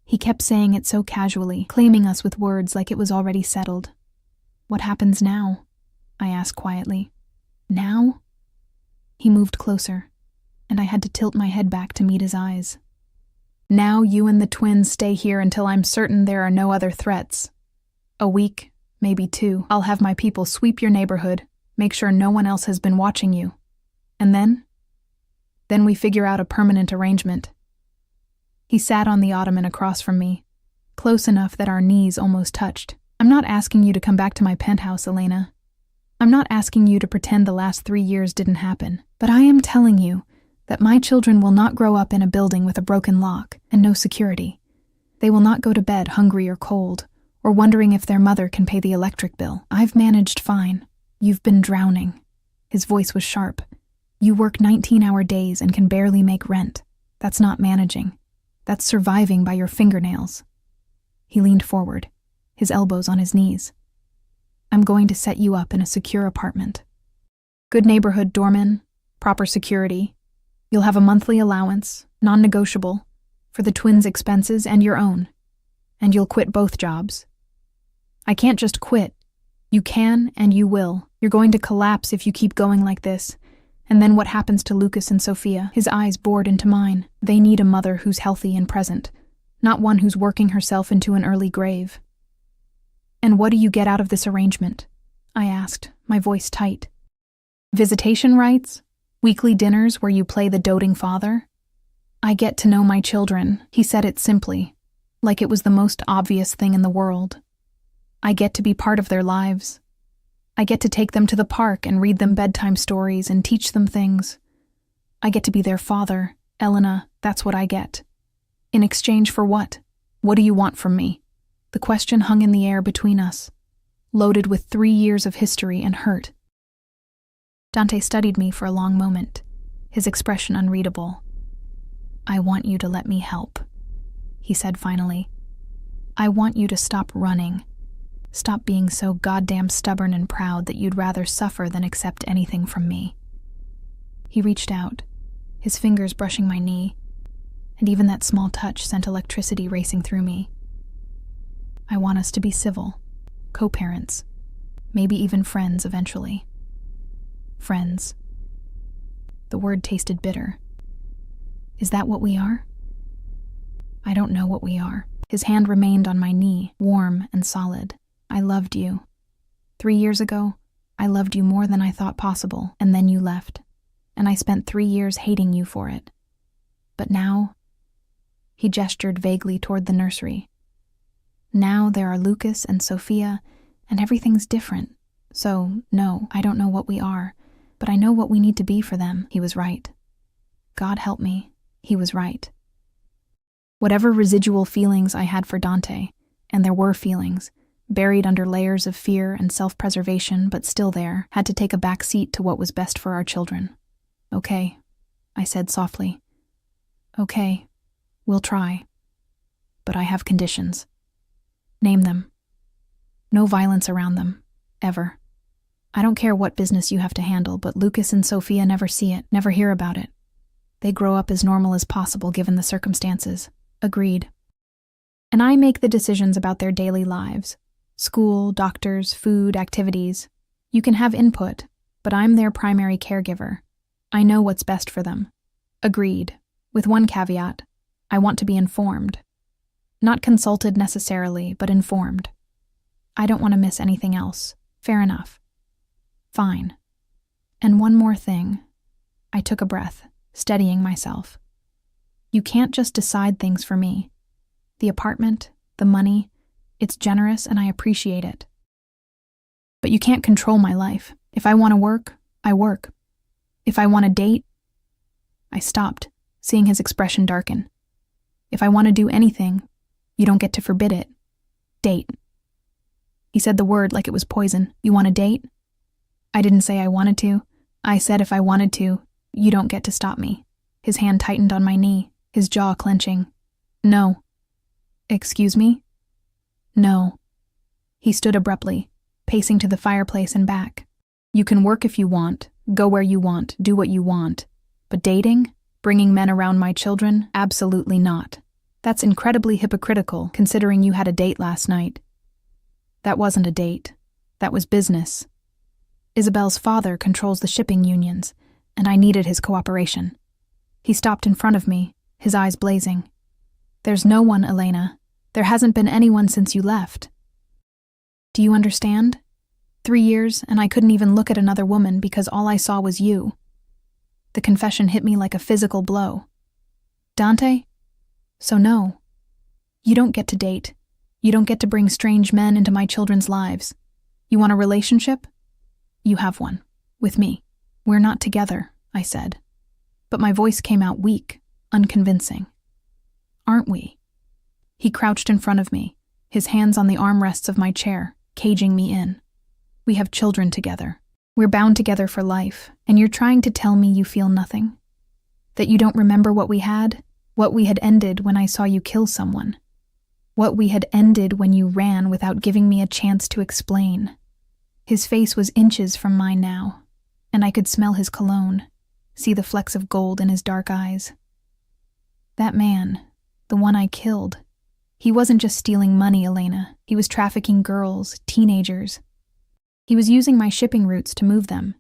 He kept saying it so casually, claiming us with words like it was already settled. What happens now? I asked quietly. Now? He moved closer, and I had to tilt my head back to meet his eyes. Now you and the twins stay here until I'm certain there are no other threats. A week, maybe 2, I'll have my people sweep your neighborhood, make sure no one else has been watching you. And then? Then we figure out a permanent arrangement. He sat on the ottoman across from me, close enough that our knees almost touched. I'm not asking you to come back to my penthouse, Elena. I'm not asking you to pretend the last 3 years didn't happen, but I am telling you that my children will not grow up in a building with a broken lock and no security. They will not go to bed hungry or cold, or wondering if their mother can pay the electric bill. I've managed fine. You've been drowning. His voice was sharp. You work 19-hour days and can barely make rent. That's not managing. That's surviving by your fingernails. He leaned forward, his elbows on his knees. I'm going to set you up in a secure apartment. Good neighborhood doorman, proper security. You'll have a monthly allowance, non-negotiable, for the twins' expenses and your own. And you'll quit both jobs. I can't just quit. You can and you will. You're going to collapse if you keep going like this. And then what happens to Lucas and Sophia? His eyes bored into mine. They need a mother who's healthy and present, not one who's working herself into an early grave. And what do you get out of this arrangement? I asked, my voice tight. Visitation rights? Weekly dinners where you play the doting father? I get to know my children, he said it simply, like it was the most obvious thing in the world. I get to be part of their lives. I get to take them to the park and read them bedtime stories and teach them things. I get to be their father, Elena, that's what I get. In exchange for what? What do you want from me? The question hung in the air between us, loaded with 3 years of history and hurt. Dante studied me for a long moment, his expression unreadable. I want you to let me help, he said finally. I want you to stop running. Stop being so goddamn stubborn and proud that you'd rather suffer than accept anything from me. He reached out, his fingers brushing my knee, and even that small touch sent electricity racing through me. I want us to be civil, co-parents, maybe even friends eventually. Friends. The word tasted bitter. Is that what we are? I don't know what we are. His hand remained on my knee, warm and solid. I loved you. 3 years ago, I loved you more than I thought possible, and then you left, and I spent 3 years hating you for it. But now, he gestured vaguely toward the nursery. Now there are Lucas and Sophia, and everything's different. So, no, I don't know what we are, but I know what we need to be for them. He was right. God help me, he was right. Whatever residual feelings I had for Dante, and there were feelings, buried under layers of fear and self-preservation, but still there, had to take a back seat to what was best for our children. Okay, I said softly. Okay, we'll try. But I have conditions. Name them. No violence around them, ever. I don't care what business you have to handle, but Lucas and Sophia never see it, never hear about it. They grow up as normal as possible given the circumstances. Agreed. And I make the decisions about their daily lives. School, doctors, food, activities. You can have input, but I'm their primary caregiver. I know what's best for them. Agreed. With one caveat. I want to be informed. Not consulted necessarily, but informed. I don't want to miss anything else. Fair enough. Fine. And one more thing. I took a breath, steadying myself. You can't just decide things for me. The apartment, the money, it's generous and I appreciate it. But you can't control my life. If I want to work, I work. If I want to date, I stopped, seeing his expression darken. If I want to do anything, you don't get to forbid it. Date. He said the word like it was poison. You want to date? I didn't say I wanted to. I said if I wanted to, you don't get to stop me. His hand tightened on my knee, his jaw clenching. No. Excuse me? No. He stood abruptly, pacing to the fireplace and back. You can work if you want, go where you want, do what you want. But dating? Bringing men around my children? Absolutely not. That's incredibly hypocritical, considering you had a date last night. That wasn't a date. That was business. Isabel's father controls the shipping unions, and I needed his cooperation. He stopped in front of me, his eyes blazing. There's no one, Elena. There hasn't been anyone since you left. Do you understand? 3 years, and I couldn't even look at another woman because all I saw was you. The confession hit me like a physical blow. Dante? So no. You don't get to date. You don't get to bring strange men into my children's lives. You want a relationship? You have one. With me. We're not together, I said. But my voice came out weak, unconvincing. Aren't we? He crouched in front of me, his hands on the armrests of my chair, caging me in. We have children together. We're bound together for life, and you're trying to tell me you feel nothing? That you don't remember what we had? What we had ended when I saw you kill someone? What we had ended when you ran without giving me a chance to explain? His face was inches from mine now, and I could smell his cologne, see the flecks of gold in his dark eyes. That man, the one I killed, he wasn't just stealing money, Elena. He was trafficking girls, teenagers. He was using my shipping routes to move them.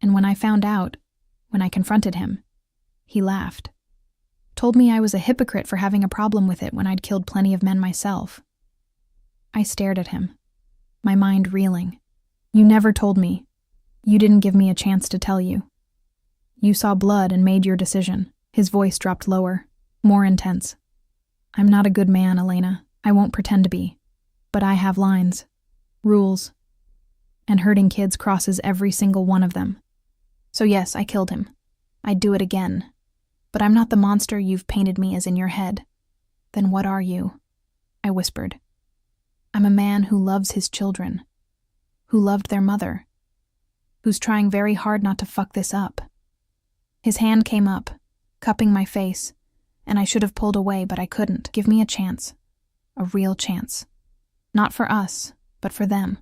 And when I found out, when I confronted him, he laughed. Told me I was a hypocrite for having a problem with it when I'd killed plenty of men myself. I stared at him, my mind reeling. You never told me. You didn't give me a chance to tell you. You saw blood and made your decision. His voice dropped lower, more intense. I'm not a good man, Elena. I won't pretend to be. But I have lines, rules, and hurting kids crosses every single one of them. So yes, I killed him. I'd do it again. But I'm not the monster you've painted me as in your head. Then what are you? I whispered. I'm a man who loves his children, who loved their mother, who's trying very hard not to fuck this up. His hand came up, cupping my face, and I should have pulled away, but I couldn't. Give me a chance. A real chance. Not for us, but for them.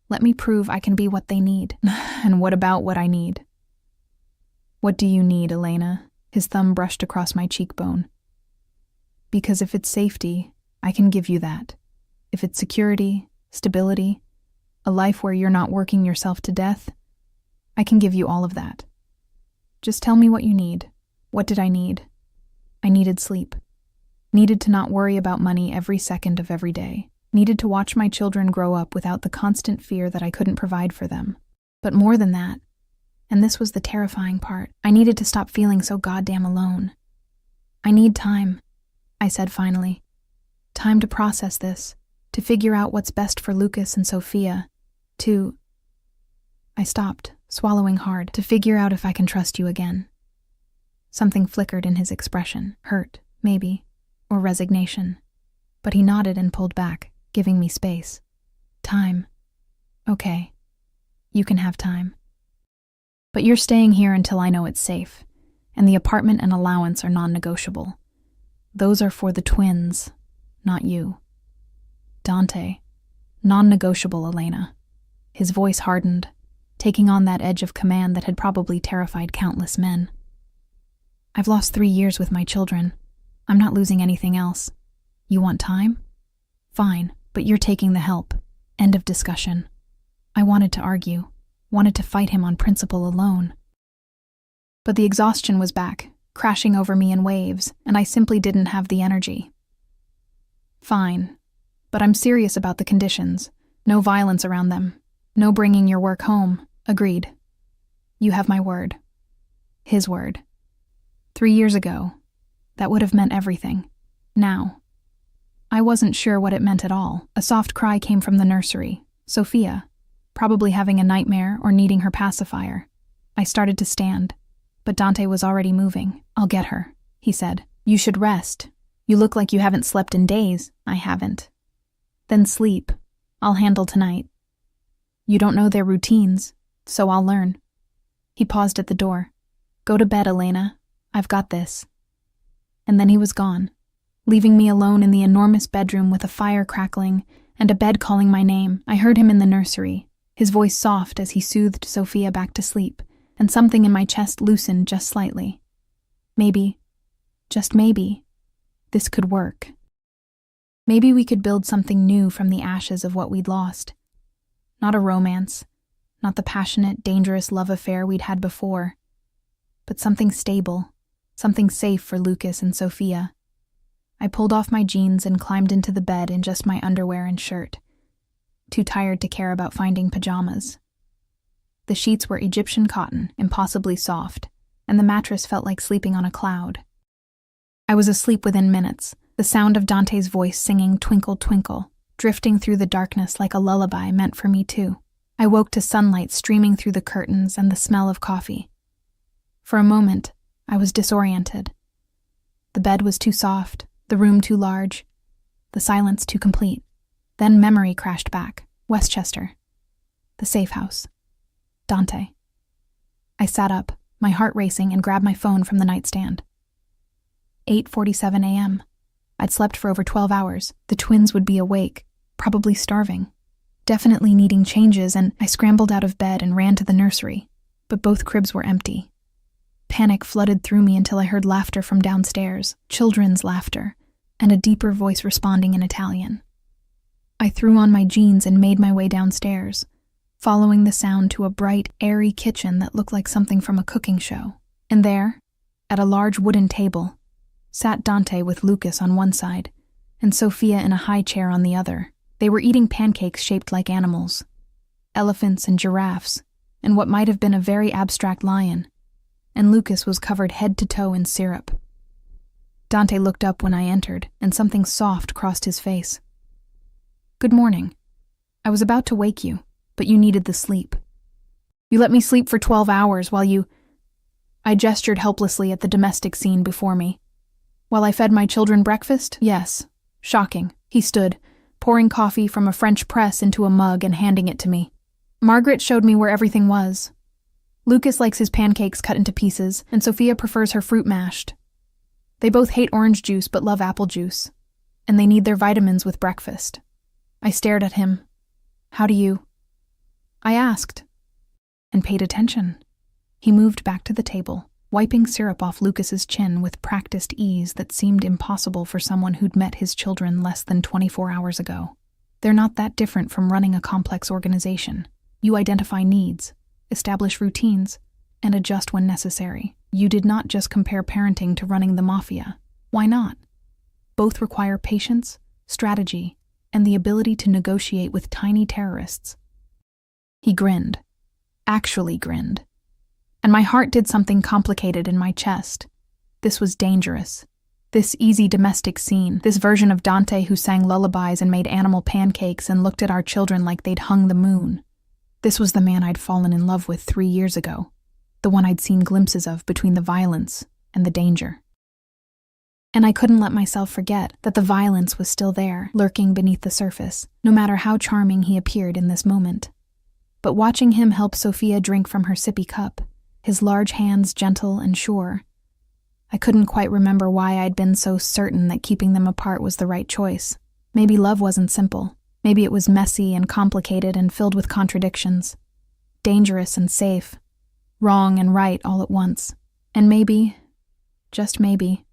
Let me prove I can be what they need. And what about what I need? What do you need, Elena? His thumb brushed across my cheekbone. Because if it's safety, I can give you that. If it's security, stability, a life where you're not working yourself to death, I can give you all of that. Just tell me what you need. What did I need? I needed sleep. Needed to not worry about money every second of every day. Needed to watch my children grow up without the constant fear that I couldn't provide for them. But more than that, and this was the terrifying part, I needed to stop feeling so goddamn alone. I need time, I said finally. Time to process this, to figure out what's best for Lucas and Sophia, I stopped, swallowing hard, to figure out if I can trust you again. Something flickered in his expression, hurt, maybe, or resignation. But he nodded and pulled back, giving me space. Time. Okay. You can have time. But you're staying here until I know it's safe, and the apartment and allowance are non-negotiable. Those are for the twins, not you. Dante. Non-negotiable, Elena. His voice hardened, taking on that edge of command that had probably terrified countless men. I've lost 3 years with my children. I'm not losing anything else. You want time? Fine, but you're taking the help. End of discussion. I wanted to argue, wanted to fight him on principle alone. But the exhaustion was back, crashing over me in waves, and I simply didn't have the energy. Fine, but I'm serious about the conditions. No violence around them. No bringing your work home. Agreed. You have my word. His word. 3 years ago, that would have meant everything. Now, I wasn't sure what it meant at all. A soft cry came from the nursery. Sophia, probably having a nightmare or needing her pacifier. I started to stand, but Dante was already moving. I'll get her, he said. You should rest. You look like you haven't slept in days. I haven't. Then sleep. I'll handle tonight. You don't know their routines, so I'll learn. He paused at the door. Go to bed, Elena. I've got this. And then he was gone, leaving me alone in the enormous bedroom with a fire crackling and a bed calling my name. I heard him in the nursery, his voice soft as he soothed Sophia back to sleep, and something in my chest loosened just slightly. Maybe, just maybe, this could work. Maybe we could build something new from the ashes of what we'd lost. Not a romance, not the passionate, dangerous love affair we'd had before, but something stable, something safe for Lucas and Sophia. I pulled off my jeans and climbed into the bed in just my underwear and shirt, too tired to care about finding pajamas. The sheets were Egyptian cotton, impossibly soft, and the mattress felt like sleeping on a cloud. I was asleep within minutes, the sound of Dante's voice singing Twinkle, Twinkle, drifting through the darkness like a lullaby meant for me too. I woke to sunlight streaming through the curtains and the smell of coffee. For a moment, I was disoriented. The bed was too soft, the room too large, the silence too complete. Then memory crashed back. Westchester. The safe house. Dante. I sat up, my heart racing, and grabbed my phone from the nightstand. 8:47 a.m. I'd slept for over 12 hours. The twins would be awake, probably starving, definitely needing changes, and I scrambled out of bed and ran to the nursery, but both cribs were empty. Panic flooded through me until I heard laughter from downstairs, children's laughter, and a deeper voice responding in Italian. I threw on my jeans and made my way downstairs, following the sound to a bright, airy kitchen that looked like something from a cooking show. And there, at a large wooden table, sat Dante with Lucas on one side, and Sophia in a high chair on the other. They were eating pancakes shaped like animals, elephants and giraffes, and what might have been a very abstract lion, and Lucas was covered head to toe in syrup. Dante looked up when I entered, and something soft crossed his face. "Good morning. I was about to wake you, but you needed the sleep. You let me sleep for 12 hours while you—" I gestured helplessly at the domestic scene before me. "While I fed my children breakfast? Yes. Shocking." He stood, pouring coffee from a French press into a mug and handing it to me. "Margaret showed me where everything was. Lucas likes his pancakes cut into pieces, and Sophia prefers her fruit mashed. They both hate orange juice but love apple juice, and they need their vitamins with breakfast." I stared at him. "How do you—" I asked, and paid attention. He moved back to the table, wiping syrup off Lucas's chin with practiced ease that seemed impossible for someone who'd met his children less than 24 hours ago. They're not that different from running a complex organization. You identify needs, establish routines, and adjust when necessary. You did not just compare parenting to running the Mafia. Why not? Both require patience, strategy, and the ability to negotiate with tiny terrorists. He grinned. Actually grinned. And my heart did something complicated in my chest. This was dangerous. This easy domestic scene, this version of Dante who sang lullabies and made animal pancakes and looked at our children like they'd hung the moon. This was the man I'd fallen in love with 3 years ago, the one I'd seen glimpses of between the violence and the danger. And I couldn't let myself forget that the violence was still there, lurking beneath the surface, no matter how charming he appeared in this moment. But watching him help Sophia drink from her sippy cup, his large hands gentle and sure, I couldn't quite remember why I'd been so certain that keeping them apart was the right choice. Maybe love wasn't simple. Maybe it was messy and complicated and filled with contradictions. Dangerous and safe. Wrong and right all at once. And maybe, just maybe,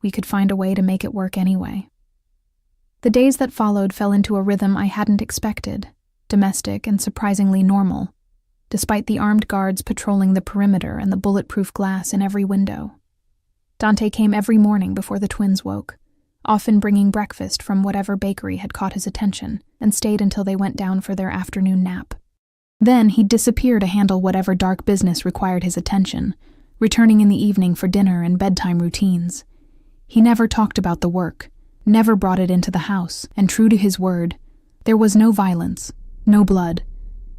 we could find a way to make it work anyway. The days that followed fell into a rhythm I hadn't expected, domestic and surprisingly normal, despite the armed guards patrolling the perimeter and the bulletproof glass in every window. Dante came every morning before the twins woke, often bringing breakfast from whatever bakery had caught his attention, and stayed until they went down for their afternoon nap. Then he'd disappear to handle whatever dark business required his attention, returning in the evening for dinner and bedtime routines. He never talked about the work, never brought it into the house, and true to his word, there was no violence, no blood,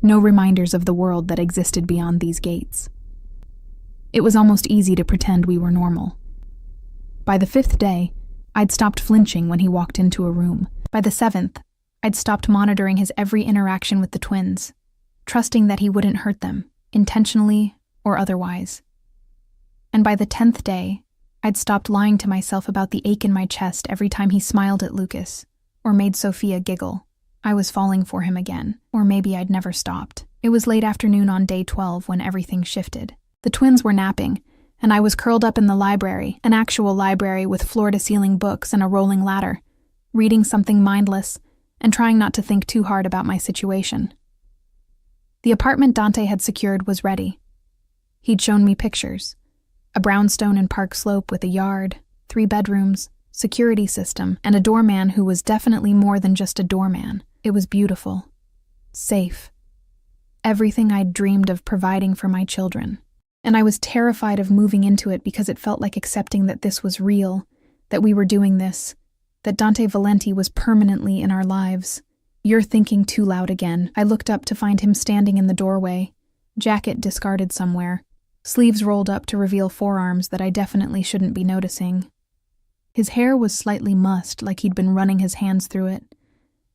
no reminders of the world that existed beyond these gates. It was almost easy to pretend we were normal. By the 5th day, I'd stopped flinching when he walked into a room. By the 7th, I'd stopped monitoring his every interaction with the twins, trusting that he wouldn't hurt them, intentionally or otherwise. And by the 10th day, I'd stopped lying to myself about the ache in my chest every time he smiled at Lucas, or made Sophia giggle. I was falling for him again, or maybe I'd never stopped. It was late afternoon on day 12 when everything shifted. The twins were napping, and I was curled up in the library, an actual library with floor-to-ceiling books and a rolling ladder, reading something mindless and trying not to think too hard about my situation. The apartment Dante had secured was ready. He'd shown me pictures. A brownstone in Park Slope with a yard, 3 bedrooms, security system, and a doorman who was definitely more than just a doorman. It was beautiful. Safe. Everything I'd dreamed of providing for my children. And I was terrified of moving into it because it felt like accepting that this was real, that we were doing this, that Dante Valenti was permanently in our lives. "You're thinking too loud again." I looked up to find him standing in the doorway, jacket discarded somewhere, sleeves rolled up to reveal forearms that I definitely shouldn't be noticing. His hair was slightly mussed, like he'd been running his hands through it,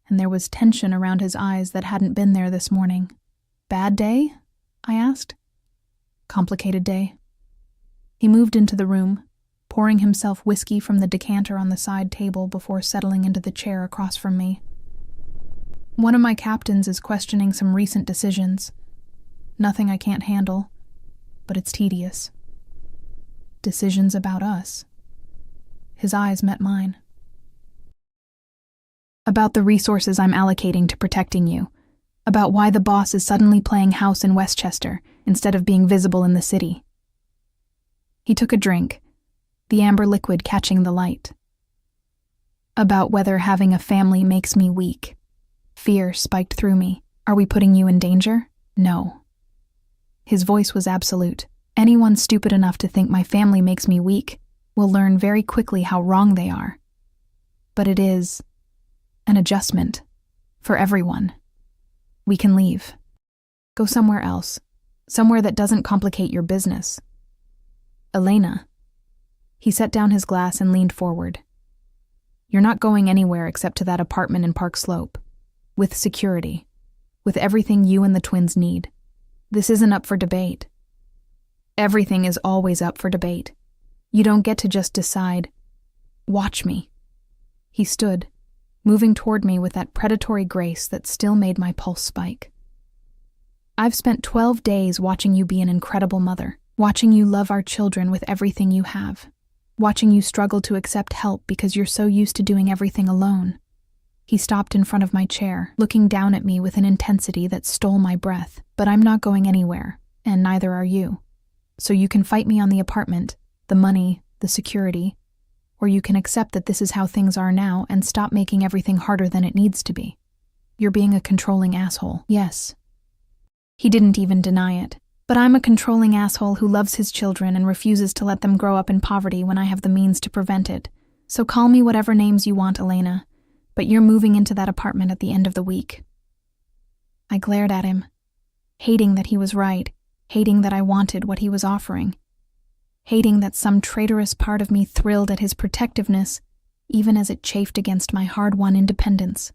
and there was tension around his eyes that hadn't been there this morning. "Bad day?" I asked. "Complicated day." He moved into the room, pouring himself whiskey from the decanter on the side table before settling into the chair across from me. "One of my captains is questioning some recent decisions. Nothing I can't handle, but it's tedious. Decisions about us." His eyes met mine. "About the resources I'm allocating to protecting you. About why the boss is suddenly playing house in Westchester instead of being visible in the city." He took a drink, the amber liquid catching the light. "About whether having a family makes me weak." Fear spiked through me. "Are we putting you in danger?" "No." His voice was absolute. "Anyone stupid enough to think my family makes me weak will learn very quickly how wrong they are. But it is an adjustment for everyone. We can leave. Go somewhere else, somewhere that doesn't complicate your business. Elena." He set down his glass and leaned forward. "You're not going anywhere except to that apartment in Park Slope. With security. With everything you and the twins need. This isn't up for debate. Everything is always up for debate. You don't get to just decide. Watch me." He stood, moving toward me with that predatory grace that still made my pulse spike. "I've spent 12 days watching you be an incredible mother, watching you love our children with everything you have, watching you struggle to accept help because you're so used to doing everything alone." He stopped in front of my chair, looking down at me with an intensity that stole my breath. "But I'm not going anywhere, and neither are you. So you can fight me on the apartment, the money, the security, or you can accept that this is how things are now and stop making everything harder than it needs to be. You're being a controlling asshole." "Yes." He didn't even deny it. "But I'm a controlling asshole who loves his children and refuses to let them grow up in poverty when I have the means to prevent it. So call me whatever names you want, Elena, but you're moving into that apartment at the end of the week." I glared at him, hating that he was right, hating that I wanted what he was offering, hating that some traitorous part of me thrilled at his protectiveness, even as it chafed against my hard-won independence.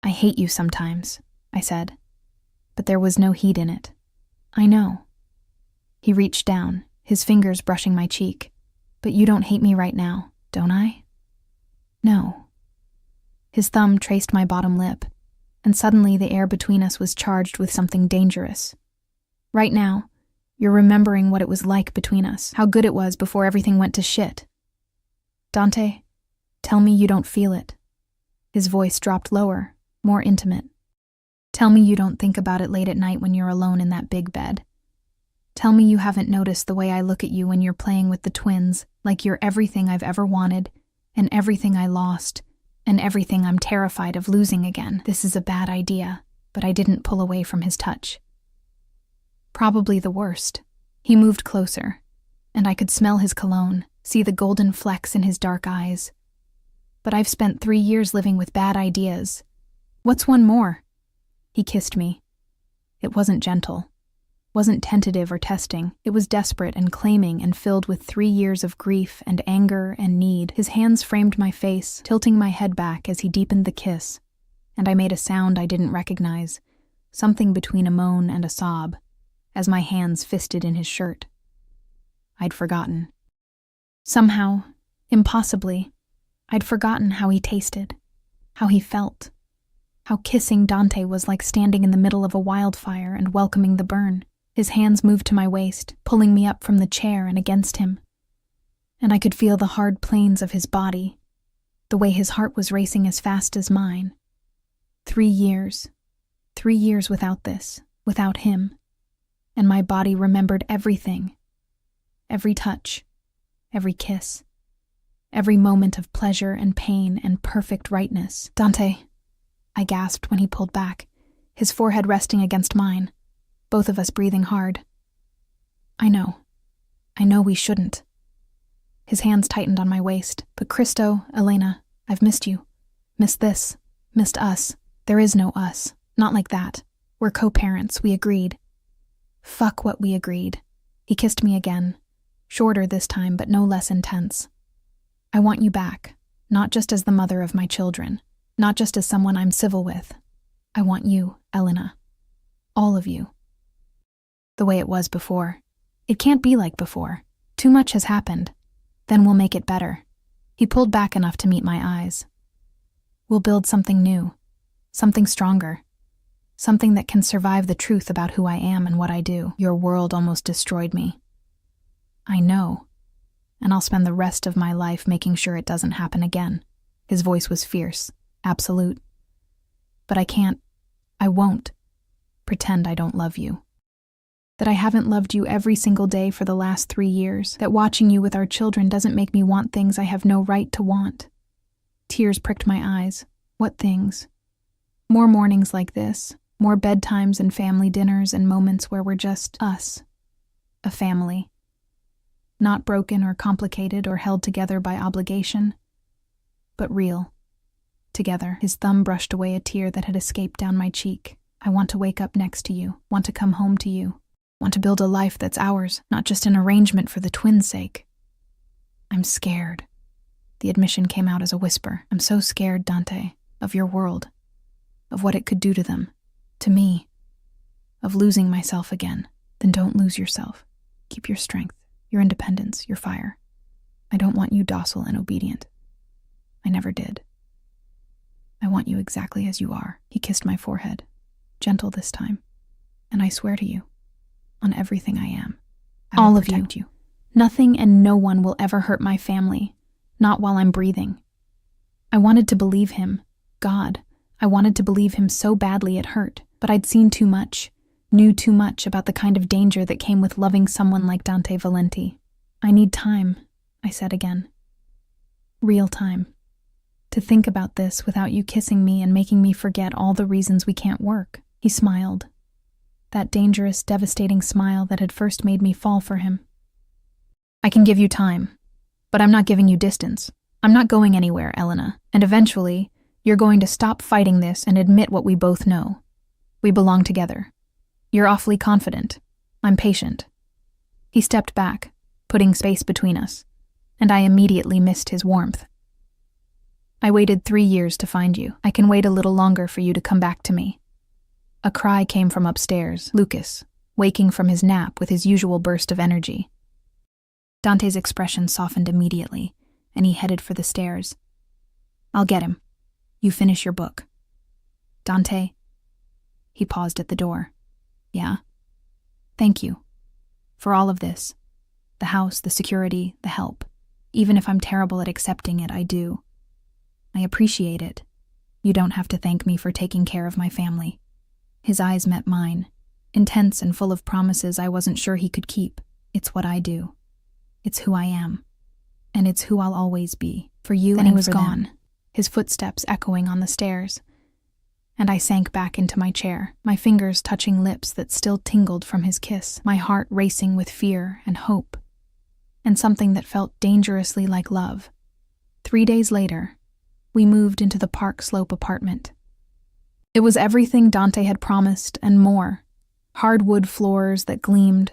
"I hate you sometimes," I said, but there was no heat in it. "I know." He reached down, his fingers brushing my cheek. "But you don't hate me right now, don't I?" "No." His thumb traced my bottom lip, and suddenly the air between us was charged with something dangerous. "Right now, you're remembering what it was like between us, how good it was before everything went to shit. Dante, tell me you don't feel it." His voice dropped lower, more intimate. "Tell me you don't think about it late at night when you're alone in that big bed. Tell me you haven't noticed the way I look at you when you're playing with the twins, like you're everything I've ever wanted, and everything I lost, and everything I'm terrified of losing again. This is a bad idea," but I didn't pull away from his touch. "Probably the worst." He moved closer, and I could smell his cologne, see the golden flecks in his dark eyes. "But I've spent 3 years living with bad ideas. What's one more?" He kissed me. It wasn't gentle, wasn't tentative or testing. It was desperate and claiming and filled with 3 years of grief and anger and need. His hands framed my face, tilting my head back as he deepened the kiss, and I made a sound I didn't recognize, something between a moan and a sob, as my hands fisted in his shirt. I'd forgotten. Somehow, impossibly, I'd forgotten how he tasted, how he felt. How kissing Dante was like standing in the middle of a wildfire and welcoming the burn. His hands moved to my waist, pulling me up from the chair and against him. And I could feel the hard planes of his body, the way his heart was racing as fast as mine. 3 years. 3 years without this, without him. And my body remembered everything. Every touch, every kiss, every moment of pleasure and pain and perfect rightness. Dante, I gasped when he pulled back, his forehead resting against mine, both of us breathing hard. I know we shouldn't. His hands tightened on my waist. But Christo, Elena, I've missed you. Missed this. Missed us. There is no us. Not like that. We're co-parents, we agreed. Fuck what we agreed. He kissed me again. Shorter this time, but no less intense. I want you back, not just as the mother of my children, not just as someone I'm civil with. I want you, Elena. All of you. The way it was before. It can't be like before. Too much has happened. Then we'll make it better. He pulled back enough to meet my eyes. We'll build something new, something stronger, something that can survive the truth about who I am and what I do. Your world almost destroyed me. I know, and I'll spend the rest of my life making sure it doesn't happen again. His voice was fierce, absolute. But I won't, pretend I don't love you. That I haven't loved you every single day for the last 3 years, that watching you with our children doesn't make me want things I have no right to want. Tears pricked my eyes. What things? More mornings like this, more bedtimes and family dinners and moments where we're just us. A family. Not broken or complicated or held together by obligation, but real. Together. His thumb brushed away a tear that had escaped down my cheek. I want to wake up next to you, want to come home to you, want to build a life that's ours, not just an arrangement for the twins' sake. I'm scared. The admission came out as a whisper. I'm so scared, Dante, of your world, of what it could do to them, to me, of losing myself again. Then don't lose yourself. Keep your strength, your independence, your fire. I don't want you docile and obedient. I never did. I want you exactly as you are. He kissed my forehead, gentle this time. And I swear to you, on everything I am, I will protect you. Nothing and no one will ever hurt my family, not while I'm breathing. I wanted to believe him, God. I wanted to believe him so badly it hurt, but I'd seen too much, knew too much about the kind of danger that came with loving someone like Dante Valenti. I need time, I said again. Real time. To think about this without you kissing me and making me forget all the reasons we can't work. He smiled. That dangerous, devastating smile that had first made me fall for him. I can give you time, but I'm not giving you distance. I'm not going anywhere, Elena, and eventually, you're going to stop fighting this and admit what we both know. We belong together. You're awfully confident. I'm patient. He stepped back, putting space between us, and I immediately missed his warmth. I waited 3 years to find you. I can wait a little longer for you to come back to me. A cry came from upstairs, Lucas, waking from his nap with his usual burst of energy. Dante's expression softened immediately, and he headed for the stairs. I'll get him. You finish your book. Dante? He paused at the door. Yeah? Thank you. For all of this. The house, the security, the help. Even if I'm terrible at accepting it, I do. I appreciate it. You don't have to thank me for taking care of my family. His eyes met mine, intense and full of promises I wasn't sure he could keep. It's what I do. It's who I am. And it's who I'll always be. For you and for them. Then he was gone, his footsteps echoing on the stairs. And I sank back into my chair, my fingers touching lips that still tingled from his kiss, my heart racing with fear and hope, and something that felt dangerously like love. 3 days later, we moved into the Park Slope apartment. It was everything Dante had promised and more. Hardwood floors that gleamed,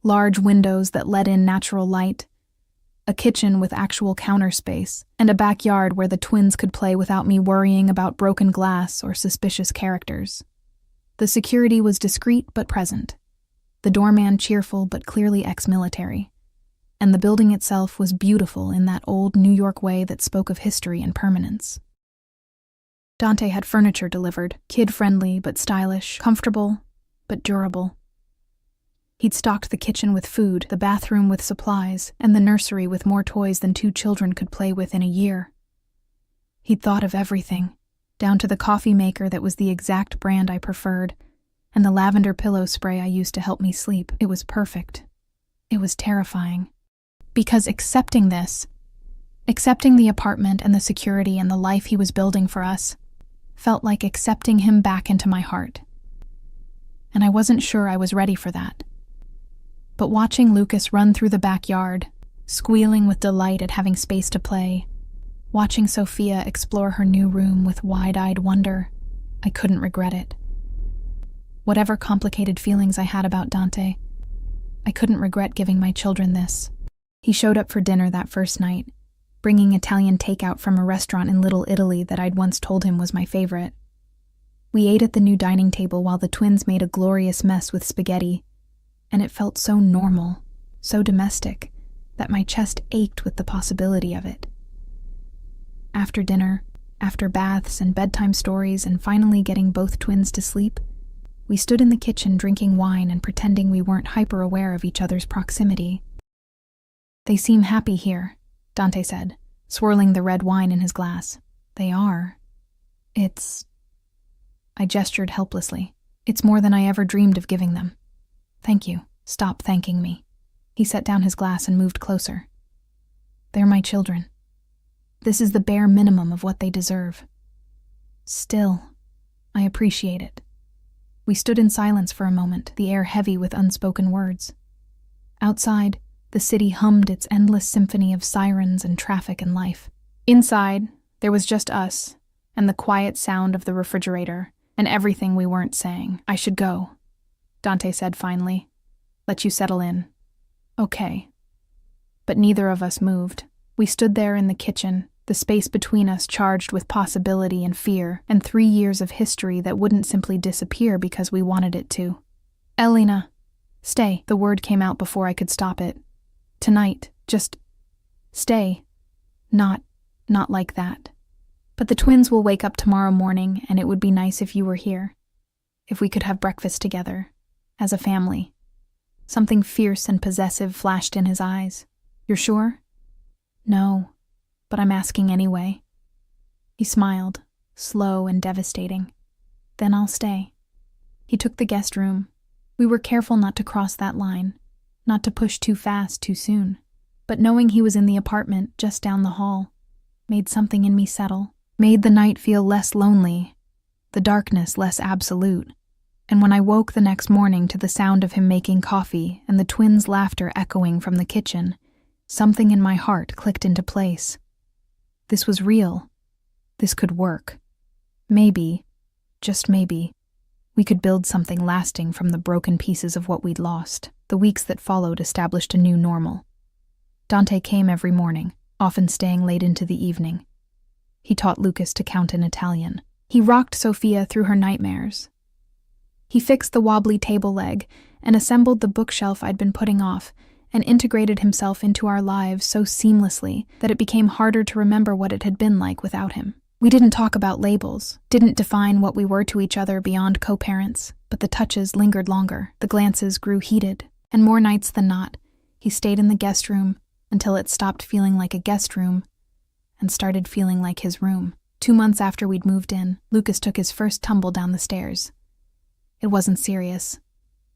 large windows that let in natural light, a kitchen with actual counter space, and a backyard where the twins could play without me worrying about broken glass or suspicious characters. The security was discreet but present, the doorman cheerful but clearly ex-military, and the building itself was beautiful in that old New York way that spoke of history and permanence. Dante had furniture delivered, kid-friendly but stylish, comfortable but durable. He'd stocked the kitchen with food, the bathroom with supplies, and the nursery with more toys than 2 children could play with in a year. He'd thought of everything, down to the coffee maker that was the exact brand I preferred, and the lavender pillow spray I used to help me sleep. It was perfect. It was terrifying. Because accepting the apartment and the security and the life he was building for us, felt like accepting him back into my heart. And I wasn't sure I was ready for that. But watching Lucas run through the backyard, squealing with delight at having space to play, watching Sophia explore her new room with wide-eyed wonder, I couldn't regret it. Whatever complicated feelings I had about Dante, I couldn't regret giving my children this. He showed up for dinner that first night, bringing Italian takeout from a restaurant in Little Italy that I'd once told him was my favorite. We ate at the new dining table while the twins made a glorious mess with spaghetti, and it felt so normal, so domestic, that my chest ached with the possibility of it. After dinner, after baths and bedtime stories and finally getting both twins to sleep, we stood in the kitchen drinking wine and pretending we weren't hyper-aware of each other's proximity. "They seem happy here," Dante said, swirling the red wine in his glass. "They are. I gestured helplessly. "It's more than I ever dreamed of giving them." "Thank you. Stop thanking me." He set down his glass and moved closer. "They're my children. This is the bare minimum of what they deserve. Still, I appreciate it." We stood in silence for a moment, the air heavy with unspoken words. Outside, the city hummed its endless symphony of sirens and traffic and life. Inside, there was just us, and the quiet sound of the refrigerator, and everything we weren't saying. "I should go," Dante said finally. "Let you settle in." "Okay." But neither of us moved. We stood there in the kitchen, the space between us charged with possibility and fear, and 3 years of history that wouldn't simply disappear because we wanted it to. "Elena, stay." The word came out before I could stop it. "Tonight, just stay. Not like that. But the twins will wake up tomorrow morning, and it would be nice if you were here. If we could have breakfast together, as a family." Something fierce and possessive flashed in his eyes. "You're sure?" "No, but I'm asking anyway." He smiled, slow and devastating. "Then I'll stay." He took the guest room. We were careful not to cross that line, not to push too fast too soon. But knowing he was in the apartment just down the hall made something in me settle, made the night feel less lonely, the darkness less absolute. And when I woke the next morning to the sound of him making coffee and the twins' laughter echoing from the kitchen, something in my heart clicked into place. This was real. This could work. Maybe, just maybe, we could build something lasting from the broken pieces of what we'd lost. The weeks that followed established a new normal. Dante came every morning, often staying late into the evening. He taught Lucas to count in Italian. He rocked Sophia through her nightmares. He fixed the wobbly table leg and assembled the bookshelf I'd been putting off, and integrated himself into our lives so seamlessly that it became harder to remember what it had been like without him. We didn't talk about labels, didn't define what we were to each other beyond co-parents, but the touches lingered longer, the glances grew heated, and more nights than not, he stayed in the guest room until it stopped feeling like a guest room and started feeling like his room. 2 months after we'd moved in, Lucas took his first tumble down the stairs. It wasn't serious,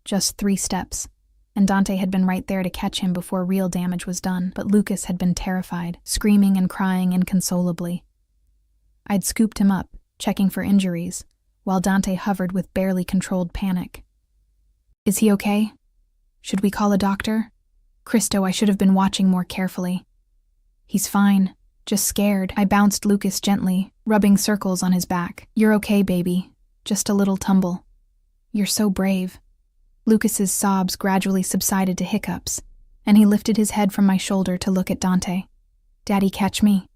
just 3 steps. And Dante had been right there to catch him before real damage was done, but Lucas had been terrified, screaming and crying inconsolably. I'd scooped him up, checking for injuries, while Dante hovered with barely controlled panic. "Is he okay? Should we call a doctor? Cristo, I should have been watching more carefully." "He's fine, just scared." I bounced Lucas gently, rubbing circles on his back. "You're okay, baby. Just a little tumble." "You're so brave." Lucas's sobs gradually subsided to hiccups, and he lifted his head from my shoulder to look at Dante. "Daddy, catch me."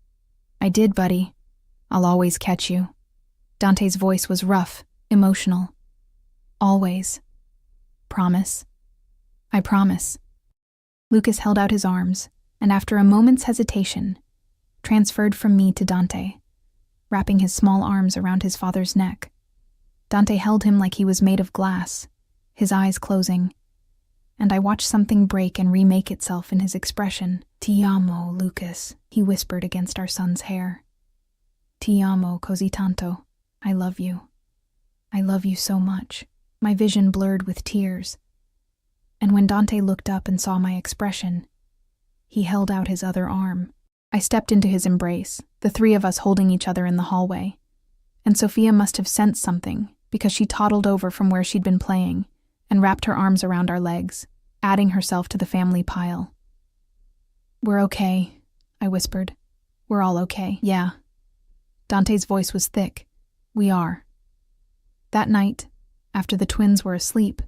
"I did, buddy. I'll always catch you." Dante's voice was rough, emotional. "Always." "Promise?" "I promise." Lucas held out his arms, and after a moment's hesitation, transferred from me to Dante. wrapping his small arms around his father's neck. Dante held him like he was made of glass, his eyes closing, and I watched something break and remake itself in his expression. "Ti amo, Lucas," he whispered against our son's hair. "Ti amo così tanto. I love you. I love you so much." My vision blurred with tears. And when Dante looked up and saw my expression, he held out his other arm. I stepped into his embrace, the three of us holding each other in the hallway. And Sophia must have sensed something, because she toddled over from where she'd been playing and wrapped her arms around our legs, adding herself to the family pile. "We're okay," I whispered. "We're all okay." "Yeah." Dante's voice was thick. "We are." That night, after the twins were asleep,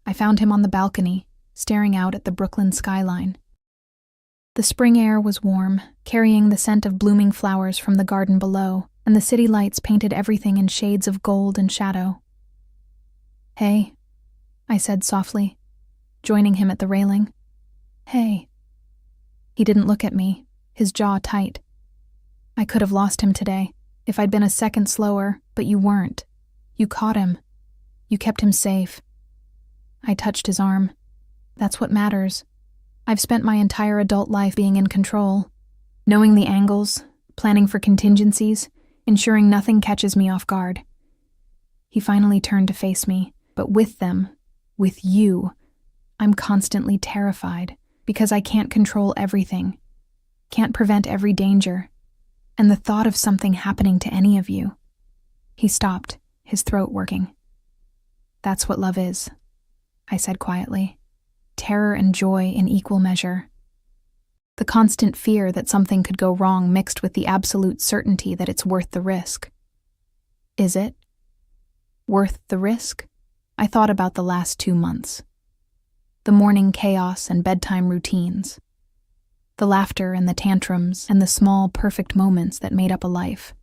I found him on the balcony, staring out at the Brooklyn skyline. The spring air was warm, carrying the scent of blooming flowers from the garden below, and the city lights painted everything in shades of gold and shadow. "Hey," I said softly, joining him at the railing. "Hey." He didn't look at me, his jaw tight. I could have lost him today, if I'd been a second slower, but you weren't. You caught him. You kept him safe. I touched his arm. That's what matters. I've spent my entire adult life being in control, knowing the angles, planning for contingencies, ensuring nothing catches me off guard. He finally turned to face me, but with them, with you, I'm constantly terrified because I can't control everything, can't prevent every danger, and the thought of something happening to any of you. He stopped, his throat working. "That's what love is," I said quietly. "Terror and joy in equal measure. The constant fear that something could go wrong mixed with the absolute certainty that it's worth the risk." "Is it? Worth the risk?" I thought about the last 2 months. The morning chaos and bedtime routines. The laughter and the tantrums and the small, perfect moments that made up a life.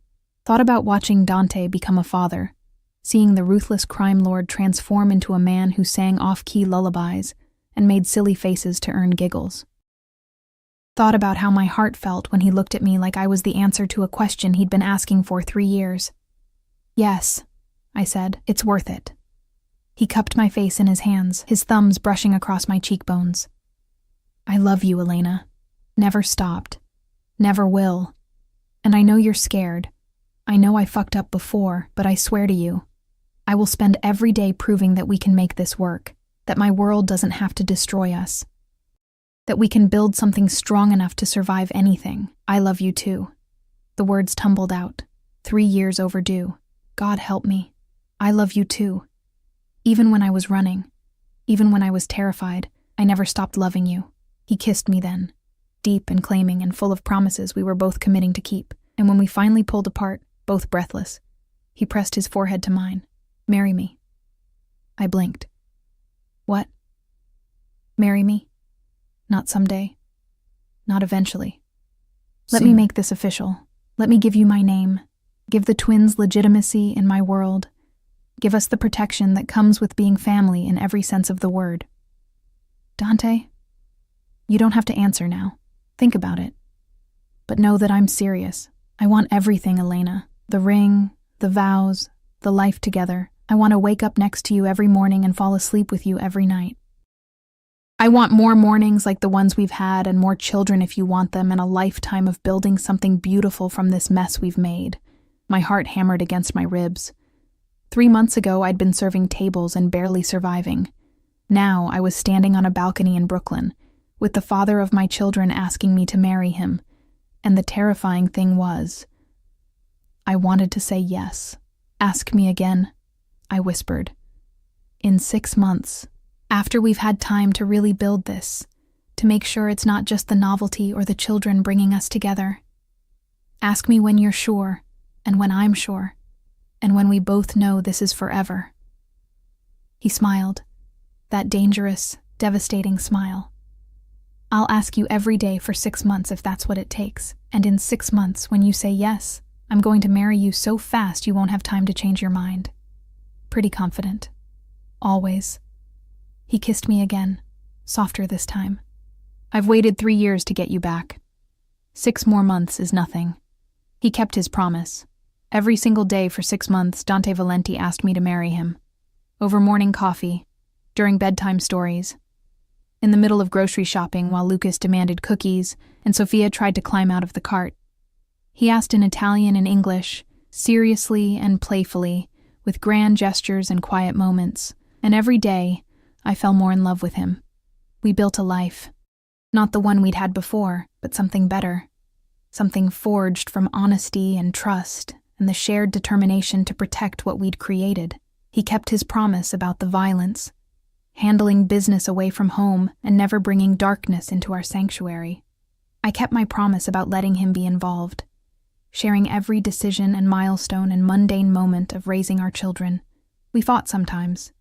Thought about watching Dante become a father, seeing the ruthless crime lord transform into a man who sang off-key lullabies and made silly faces to earn giggles. Thought about how my heart felt when he looked at me like I was the answer to a question he'd been asking for 3 years. "Yes," I said, "it's worth it." He cupped my face in his hands, his thumbs brushing across my cheekbones. "I love you, Elena. Never stopped. Never will. And I know you're scared. I know I fucked up before, but I swear to you, I will spend every day proving that we can make this work, that my world doesn't have to destroy us, that we can build something strong enough to survive anything. I love you too." The words tumbled out, 3 years overdue. God help me. I love you too. Even when I was running, even when I was terrified, I never stopped loving you. He kissed me then, deep and claiming and full of promises we were both committing to keep. And when we finally pulled apart, both breathless, he pressed his forehead to mine. "Marry me." I blinked. "What? Marry me? Not someday? Not eventually? Let me make this official. Let me give you my name. Give the twins legitimacy in my world. Give us the protection that comes with being family in every sense of the word." "Dante, you don't have to answer now. Think about it. But know that I'm serious. I want everything, Elena. The ring, the vows, the life together. I want to wake up next to you every morning and fall asleep with you every night. I want more mornings like the ones we've had and more children if you want them and a lifetime of building something beautiful from this mess we've made." My heart hammered against my ribs. 3 months ago, I'd been serving tables and barely surviving. Now, I was standing on a balcony in Brooklyn, with the father of my children asking me to marry him, and the terrifying thing was, I wanted to say yes. "Ask me again," I whispered. "In 6 months, after we've had time to really build this, to make sure it's not just the novelty or the children bringing us together. Ask me when you're sure, and when I'm sure, and when we both know this is forever." He smiled, that dangerous, devastating smile. "I'll ask you every day for 6 months if that's what it takes, and in 6 months, when you say yes, I'm going to marry you so fast you won't have time to change your mind." Pretty confident. Always. He kissed me again, softer this time. "I've waited 3 years to get you back. 6 more months is nothing." He kept his promise. Every single day for 6 months, Dante Valenti asked me to marry him. Over morning coffee, during bedtime stories, in the middle of grocery shopping while Lucas demanded cookies and Sofia tried to climb out of the cart. He asked in Italian and English, seriously and playfully, with grand gestures and quiet moments, and every day I fell more in love with him. We built a life. Not the one we'd had before, but something better. Something forged from honesty and trust and the shared determination to protect what we'd created. He kept his promise about the violence, handling business away from home and never bringing darkness into our sanctuary. I kept my promise about letting him be involved, sharing every decision and milestone and mundane moment of raising our children. We fought sometimes,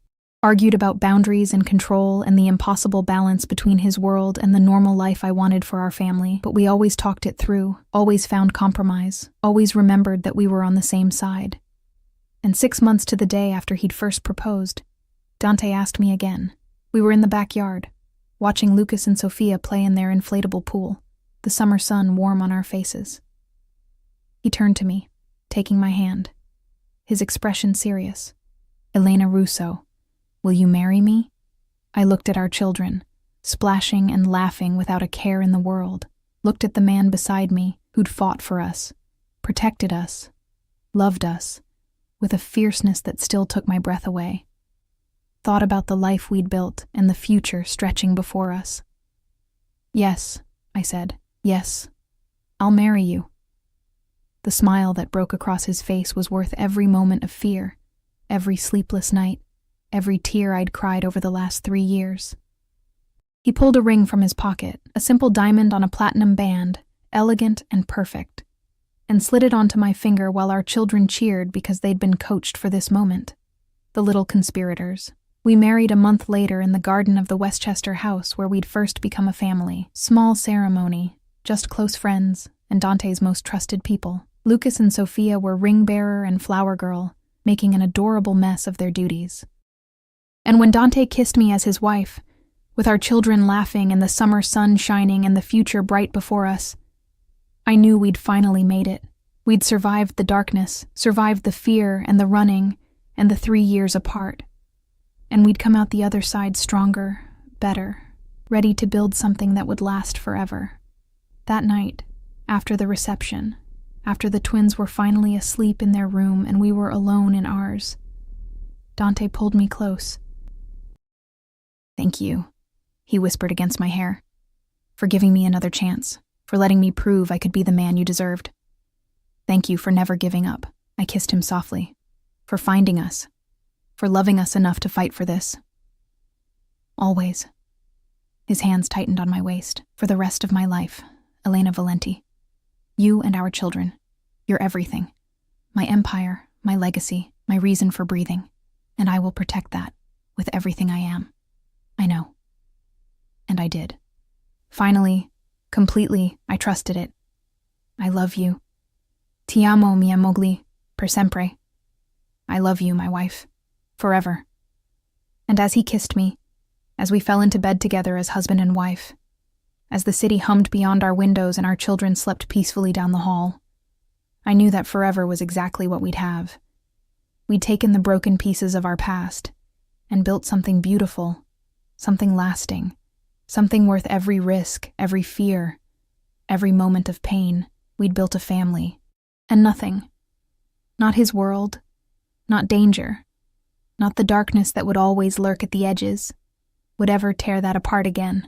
argued about boundaries and control and the impossible balance between his world and the normal life I wanted for our family, but we always talked it through, always found compromise, always remembered that we were on the same side. And 6 months to the day after he'd first proposed, Dante asked me again. We were in the backyard, watching Lucas and Sofia play in their inflatable pool, the summer sun warm on our faces. He turned to me, taking my hand, his expression serious. "Elena Russo, will you marry me?" I looked at our children, splashing and laughing without a care in the world, looked at the man beside me who'd fought for us, protected us, loved us, with a fierceness that still took my breath away. Thought about the life we'd built and the future stretching before us. "Yes," I said, "yes, I'll marry you." The smile that broke across his face was worth every moment of fear, every sleepless night, every tear I'd cried over the last 3 years. He pulled a ring from his pocket, a simple diamond on a platinum band, elegant and perfect, and slid it onto my finger while our children cheered because they'd been coached for this moment. The little conspirators. We married a month later in the garden of the Westchester house where we'd first become a family. Small ceremony, just close friends, and Dante's most trusted people. Lucas and Sofia were ring bearer and flower girl, making an adorable mess of their duties. And when Dante kissed me as his wife, with our children laughing and the summer sun shining and the future bright before us, I knew we'd finally made it. We'd survived the darkness, survived the fear and the running, and the 3 years apart. And we'd come out the other side stronger, better, ready to build something that would last forever. That night, after the reception, after the twins were finally asleep in their room and we were alone in ours, Dante pulled me close. "Thank you," he whispered against my hair, "for giving me another chance, for letting me prove I could be the man you deserved. Thank you for never giving up," I kissed him softly, "for finding us, for loving us enough to fight for this. Always." His hands tightened on my waist. "For the rest of my life, Elena Valenti. You and our children. You're everything. My empire, my legacy, my reason for breathing. And I will protect that with everything I am. I know." And I did. Finally, completely, I trusted it. "I love you. Ti amo, mia moglie, per sempre." I love you, my wife. Forever. And as he kissed me, as we fell into bed together as husband and wife, as the city hummed beyond our windows and our children slept peacefully down the hall, I knew that forever was exactly what we'd have. We'd taken the broken pieces of our past and built something beautiful, something lasting, something worth every risk, every fear, every moment of pain. We'd built a family. And nothing, not his world, not danger, not the darkness that would always lurk at the edges, would ever tear that apart again.